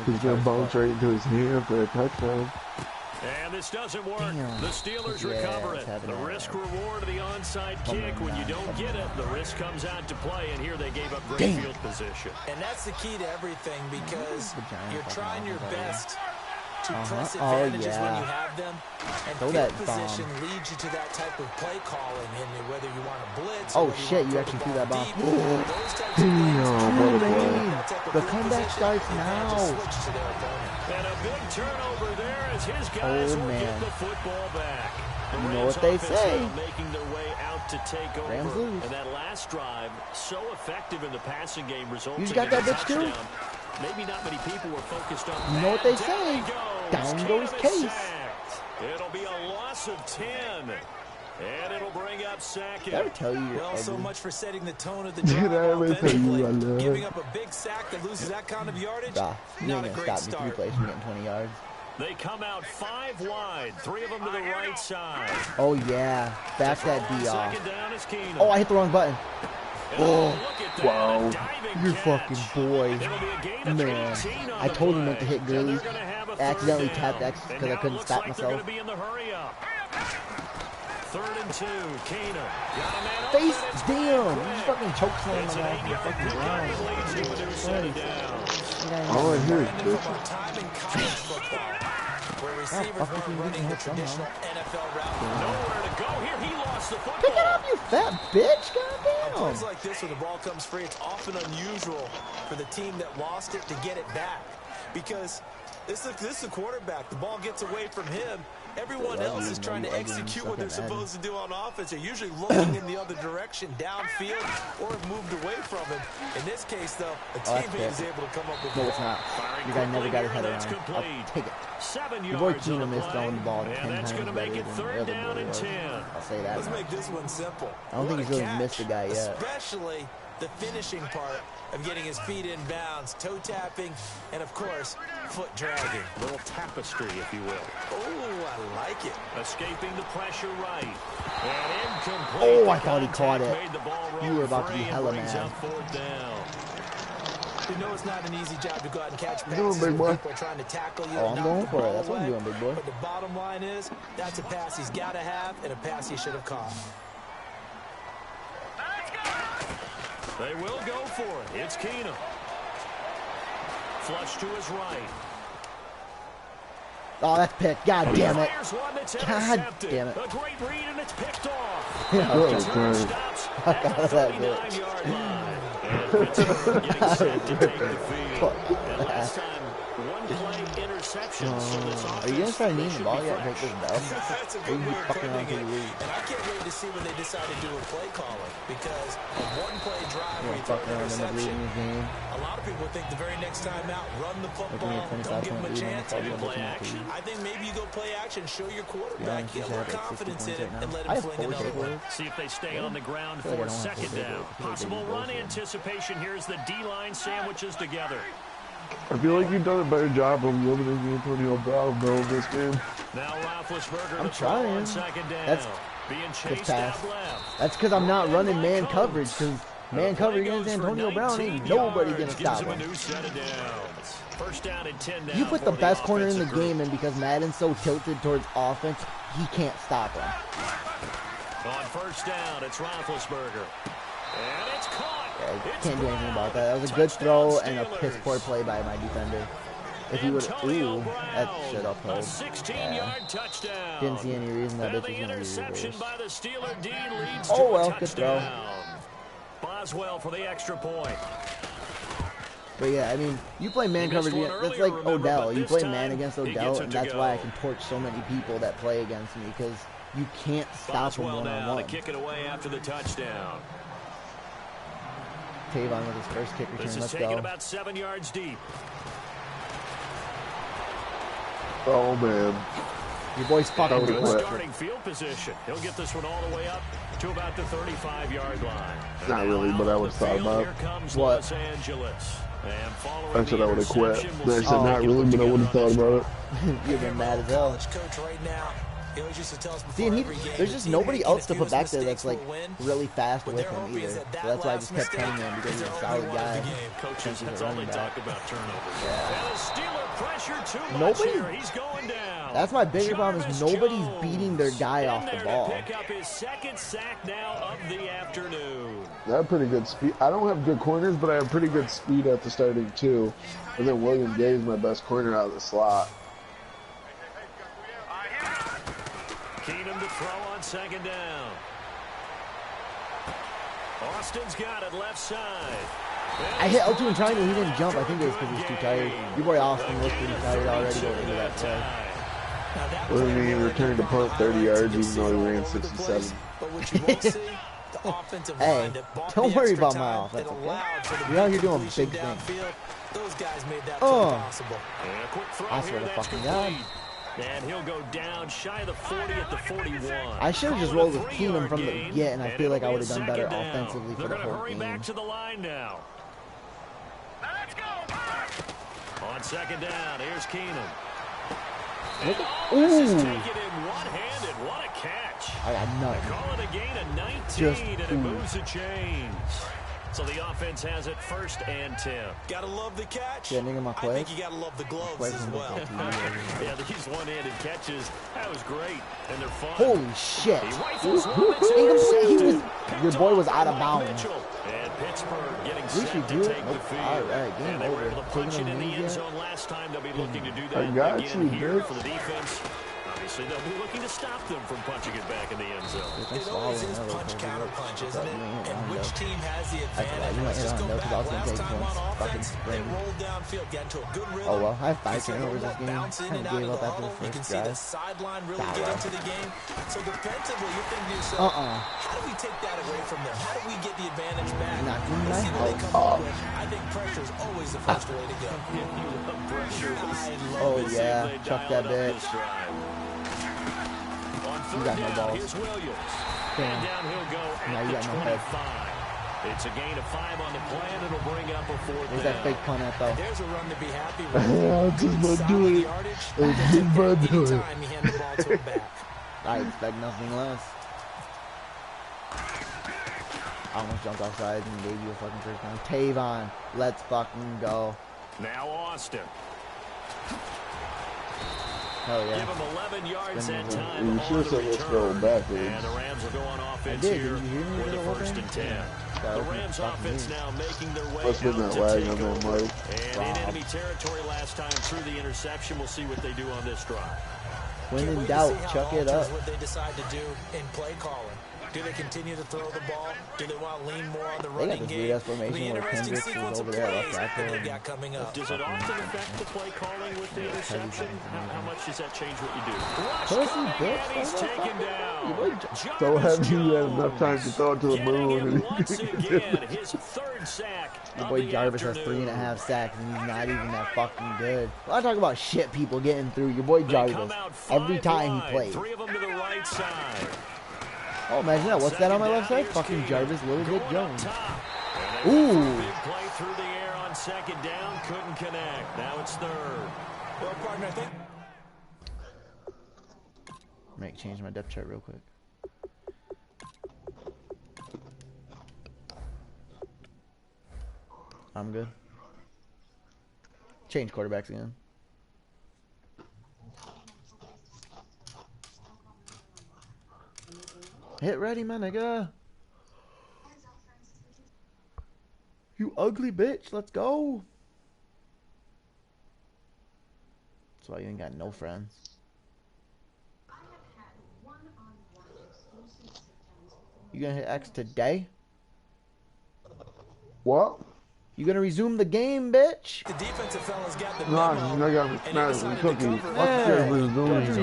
He's gonna bounce right into his hand for a touchdown. And this doesn't work. Damn. The Steelers recover it. The risk reward of the onside kick. When you don't get it, the risk comes out to play. And here they gave up great field position. And that's the key to everything, because you're trying your best to press advantages when you have them. And field position leads you to that type of play calling. And whether you want to blitz. Oh shit! You actually threw that bomb. The comeback starts now. And a big turnover there as his guys will get the football back. You know what they say. Making their way out to take over. Rams lose. And that last drive, so effective in the passing game, resulting you got that bitch too? Maybe not many people were focused on that. You know what they say. Down goes Case. It'll be a loss of 10. And it'll bring up second. Did I tell you? Well, so much for setting the tone of the drive offensively. Giving up a big sack that loses that kind of yardage, you not a ain't great gonna stop me 3 plays from getting 20 yards. They come out 5 wide, 3 of them to the right side. Oh yeah, back that D off. Oh, I hit the wrong button. Oh, wow, you're fucking boy, man. I told him not to hit Gurley. I accidentally tapped X because I couldn't stop myself. 3rd and 2, Keenum. Face down! You just fucking choke slam my guy from the fucking ground. All I hear is where receivers weren't running the traditional NFL route. Nowhere to go here. He lost the football. Pick it up, you fat bitch! Goddamn! Plays like this, where the ball comes free, it's often unusual for the team that lost it to get it back, because this is the quarterback. The ball gets away from him. Everyone else is trying to execute what they're supposed to do on offense. They're usually looking in the other direction, downfield, or have moved away from him. In this case, though, a teammate is able to come up with no, it's not. Your guy never got his head around. I'll take it. Your boy Keenum missed throwing the ball 10 times better than the other boy was. I'll say that. Let's make this one simple. I don't think he's really missed the guy yet. Especially the finishing part of getting his feet in bounds, toe tapping, and of course, foot dragging. A little tapestry, if you will. Oh, I like it. Escaping the pressure right. And incomplete. Oh, I thought he caught it. You were about to be hella mad. You know it's not an easy job to go out and catch passes. Doing, big boy. People are trying to tackle you. Oh, I'm going for it. That's what I'm doing, big boy. But the bottom line is, that's a pass he's got to have and a pass he should have caught. They will go for it. It's Keenum. Flush to his right. Oh, that's picked. God damn it. God damn it. A great read, and it's picked off. Yeah, return stops at the 39-yard line. And Pittsburgh getting set to take the field. And last time, one play interception. So this are you going to start needing the ball yet? Take this bell. That's a good way of putting it. And I can't wait to see when they decide to do a play calling, because a one-play drive where you throw an interception, a lot of people think the very next time out, run the football, don't give them a chance. Maybe play action. I think maybe you go play action, show your quarterback, get more confidence in it, and let him fling another one. See if they stay on the ground for second down. Possible run anticipation. Here's the D-line sandwiches together. I feel like you've done a better job of limiting Antonio Brown though in this game. Now Roethlisberger I'm to throw on trying. second down. That's being good chased pass. out left. That's because I'm not running man Coates. coverage. Because man coverage against Antonio Brown ain't nobody gonna stop him. him. First down and 10 down. You put the best corner in the game, and because Madden's so tilted towards offense, he can't stop him. On first down, it's Roethlisberger. And it's caught. Yeah, can't do anything about that. That was a good throw and a piss poor play by my defender. If he would, ooh, that shit up hold. 16-yard touchdown. Didn't see any reason that bitch was gonna be interception reversed. by the Steeler D leads Oh to well, a good throw. touchdown. Boswell for the extra point. But yeah, I mean, you play man coverage against, that's like Odell. You play man against Odell, and that's why I can torch so many people that play against me, because you can't stop him Boswell now to one-on-one. kick it away after the touchdown. Tavon with his first kick return. This is Let's taken go. about 7 yards deep. Oh man. Your boy's fucking Good good. Starting field position. He'll get this one all the way up to about the 35-yard line. Not really, but I was thought about. Here comes What? Los Angeles. And following I said the I would have quit. interception, we'll I see said if not they really, can but I would have put thought together about it. You've been mad as hell. College coach right now. He always used to tell us See, and before every game, there's the just team nobody making else a to few put back there that's mistakes like will win. really fast What with they're him hoping either. is So that that's why I last just kept mistake playing him, because is he's a their solid only one of guy. the game. Coaches, Since he's that's a all they running talk back. about, turnovers. Yeah. And the Steeler pressure too much Nobody- here. He's going down. That's my bigger problem, is Jarvis nobody's Jones beating their guy in off the there ball. to pick up his second sack now of the afternoon. I have pretty good speed. I don't have good corners, but I have pretty good speed at the starting too. And then William Gay is my best corner out of the slot. Keenum to throw on second down. Austin's got it left side. I hit L2 and triangle, he didn't jump. I think it was because he was too tired. Your boy Austin looked pretty tired already going into that play. Now that What do you play mean, right returned to there, punt 30 yards you even though he see ran all over the 67. place, But what you won't see, the offensive Hey, line that bought don't the worry extra about my time, offense, that okay? allowed for the You're out big here doing completion big things. downfield. Those guys made that Oh. play possible. And a quick throw I here, swear to that's fucking complete. God. And he'll go down shy of the 40 at the 41. I should have just Call it rolled a with 3-yard Keenum from the gain, get, and I feel like I it'll would have be a done better second down. offensively for They're the gonna whole hurry game. back to the line now. On second down, here's Keenum. Look And at- this is ooh. taken in one-handed. What a catch. I got They nothing. call it a gain of 19, Just, and it ooh. moves the chains. So the offense has it 1st and 10. Gotta love the catch. Yeah, nigga, my I play. think you gotta love the gloves Play as from well. the TV over here. Yeah, these one-handed catches, that was great, and they're fun. Holy shit. He rifles one that's Incomplete. He was, intercepted. your boy was out of Mike bounds. Mitchell. And Pittsburgh getting At least set you to do it. take the Nope. field. All right, game And they were over. able to punch Taking it in them the end knees zone last time. They'll be looking to do I that got again you, here bitch. for the defense. Obviously, they'll be looking to stop them from punching it back in the end zone. It always is punch-counter-punch, isn't it? And which team has the advantage? You might Let's hit just on go though, because I back. was going to Last take time on points. Fucking offense, they spring. rolled downfield, got into a good rhythm. Oh well, I have 5 You see turnovers the this game. bounce in Kind and of out gave of up the after the huddle. You can first see the drive. sideline really Foul. get into the game. So defensively, you're thinking to yourself, Uh-uh. how do we take that away from them? How do we get the advantage back? Not doing Let's see that. what they come up with. I think pressure is always the first way to go. Oh yeah, chuck that bitch. You got no balls. Here's Williams. Damn. And down he'll go Now at you the got no head. 25. It's a gain of 5 on the play, and it'll bring up a 4th Where's down. that fake punt at though? There's a run to be happy Yeah, with. just Good, about do solid it. yardage. Just They'll take about that do it. anytime you hand the ball to him back. I expect nothing less. I almost jumped offside and gave you a fucking first down. Tavon, let's fucking go. Now Austin. Hell Give yeah. him 11 yards Then that you- time you on should've the said let's go return. backwards. And the Rams will go on offense did. here Did you hear me with do the the whole 1st thing? and 10. Yeah, The that was Rams fucking offense me. now making their way Must've been out that to lag take on that over. mic. And Wow. in enemy territory last time through the interception. We'll see what they do on this drive. When Can't in wait to doubt, see how chuck it alters up. what they decide to do in play calling. Do they continue to throw the ball? Do they want to lean more on the They got running this game? weird ass It'll be formation where interesting Kendricks is sequence of over there at plays left that tackle. they've got coming up. Does it often affect the play calling with the interception? How much does that change what you do? Rush Pussy, coming, bitch. and he's Oh, taken fuck. down. You boy So Jarvis heavy you had enough time to Jones throw it to the getting moon. him And once again, his 3rd sack Your of boy the Jarvis has afternoon. 3.5 sacks, and he's not even that fucking good. Well, I talk about shit people getting through. Your boy They Jarvis, come out every 5 time wide, he plays. 3 of them to the right side. Oh, imagine that. What's that on my left side? Second down, Fucking here's Jarvis, Keenum Little going Dick up Jones. top. And they Ooh. look for a big play through the air on on second down, couldn't connect. Now it's third. Well, partner, I think. Might change my depth chart real quick. I'm good. Change quarterbacks again. Hit ready, my nigga. You ugly bitch. Let's go. That's why you ain't got no friends. You gonna hit X today? What? You gonna resume the game, bitch? The defensive fella's got the Nah, memo, I got and he smashed decided and to cookies. cover. Fuck Hey, yeah,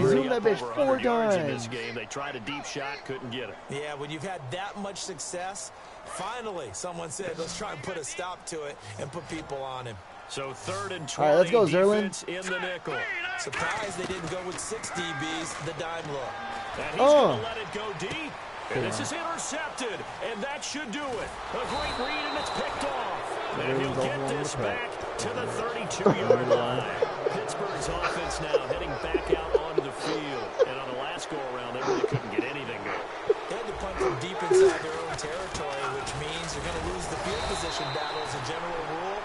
resume that bitch Over 4 100 yards in this times. game. They tried a deep shot, couldn't get it. Yeah, when you've had that much success, finally someone said, let's try and put a stop to it and put people on him. So 3rd and 20. All right, let's go, defense in the nickel. Surprised they didn't go with 6 DBs, the dime look. And he's going to let it go deep. And this is intercepted, and that should do it. A great read, and it's picked off. And he'll get this back to the 32-yard line. Pittsburgh's offense now heading back out onto the field. And on the last go-around, they really couldn't get anything going. They had to punt from deep inside their own territory, which means you're going to lose the field position battle as a general rule.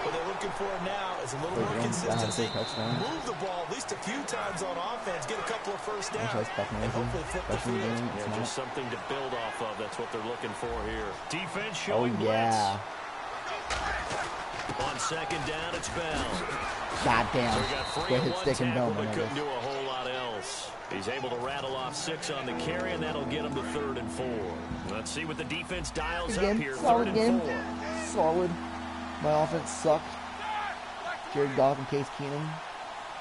What they're looking for now is a little more consistency. Move the ball at least a few times on offense. Get a couple of first downs. And hopefully flip the field. Yeah, just something to build off of. That's what they're looking for here. Defense showing yeah. blitz. On second down, it's Bell. Goddamn. So he got 3 Go in hit one stick and tackle, bell, but my couldn't nigga. do a whole lot else. He's able to rattle off 6 on the carry, and that'll get him to 3rd and 4. Let's see what the defense dials up here. Solid 3rd game. and 4. Solid. My offense sucked. Jared Goff and Case Keenum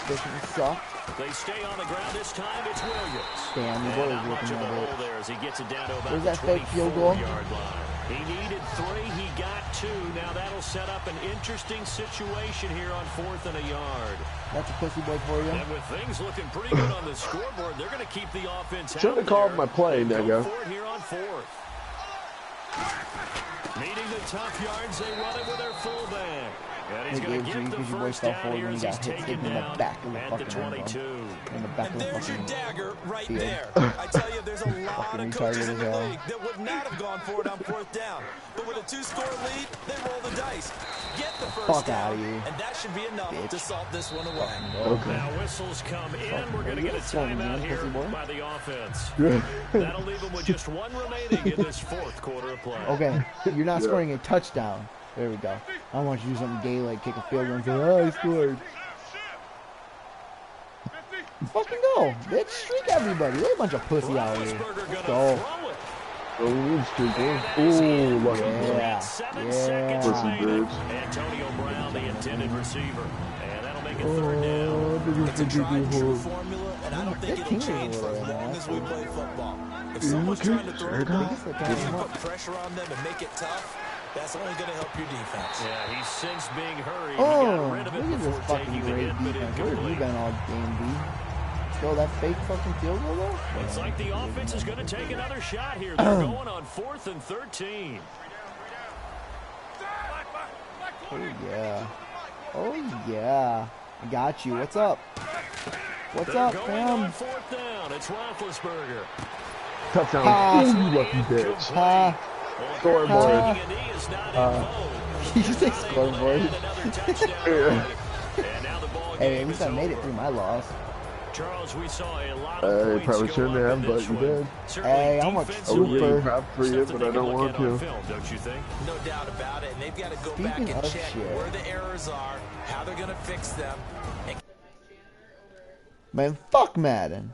efficiently sucked. They stay on the ground this time. It's Williams. Damn, the And boy not is much ripping of a my hole bitch. there as he gets it down to about Where's the that fake field goal? 24-yard line. He needed 3. He got 2. Now that'll set up an interesting situation here on 4th and a yard. That's a pussy boy for you. And with things looking pretty good on the scoreboard, they're going to keep the offense out Should've there. called my play, Go nigga. for it here on 4th. Meeting the tough yards, they run it with their fullback. And he's They going gave to you get the because your boy first fell down forward here when he as got he's hit taken in the down back of the at the fucking end 22. zone. In the back And of the there's your fucking dagger right field. there. I tell you, there's a lot Fucking of coaches retarded in the as hell. league that would not have gone for it on 4th down. But with a 2-score lead, they roll the dice. Get the first Fuck down, outta here. and that should be enough Bitch. to salt this one away. Okay. Now whistles come in. We're going to get a timeout here by the offense. That'll leave them with just 1 remaining in this 4th quarter of play. Okay, you're not scoring a touchdown. There we go. I want you to do something gay like kick a field goal and say, oh, I scored. Fucking go, bitch. Streak everybody. They're a bunch of pussy out here. Let's go. Oh, we need streaking. Ooh, lucky boy. Yeah. 7 Yeah. seconds Pussy remaining. bitch. Antonio Brown, the intended receiver. And that'll make it Oh, 3rd down. It's a tried and true formula, and I don't think it'll 15 change for as over there, long man. as we play football. If someone's trying to throw the ball, if you put pressure on them and make it tough, that's only going to help your defense. Yeah, he's since being hurried. Oh, he got rid of it look at before this fucking taking the great hit, but defense. Where have you incomplete. been all game, B? Throw that fake fucking field goal though? Looks like the offense is going to take another shot here. They're going on 4th and 13. Oh, yeah. Oh, yeah. I got you. What's up? What's They're up, going fam? on 4th down. It's Roethlisberger. Touchdown. Ah. Ooh, you lucky bitch. Ah, Scoreboard. Taking a knee is not in vogue. you say scoreboard. Another touchdown. And now the ball Hey, at game least is I made it over. through my loss. Charles, we saw a lot of You points probably go shouldn't up have, in but this you one. did. Certainly Hey, I'm a defensively, I would give you props for you, something but they I can don't look want at on to. film, don't you think? No doubt about it, and they've got to go back Speaking and of check shit. where the errors are, how they're going to fix them, and Man, fuck Madden.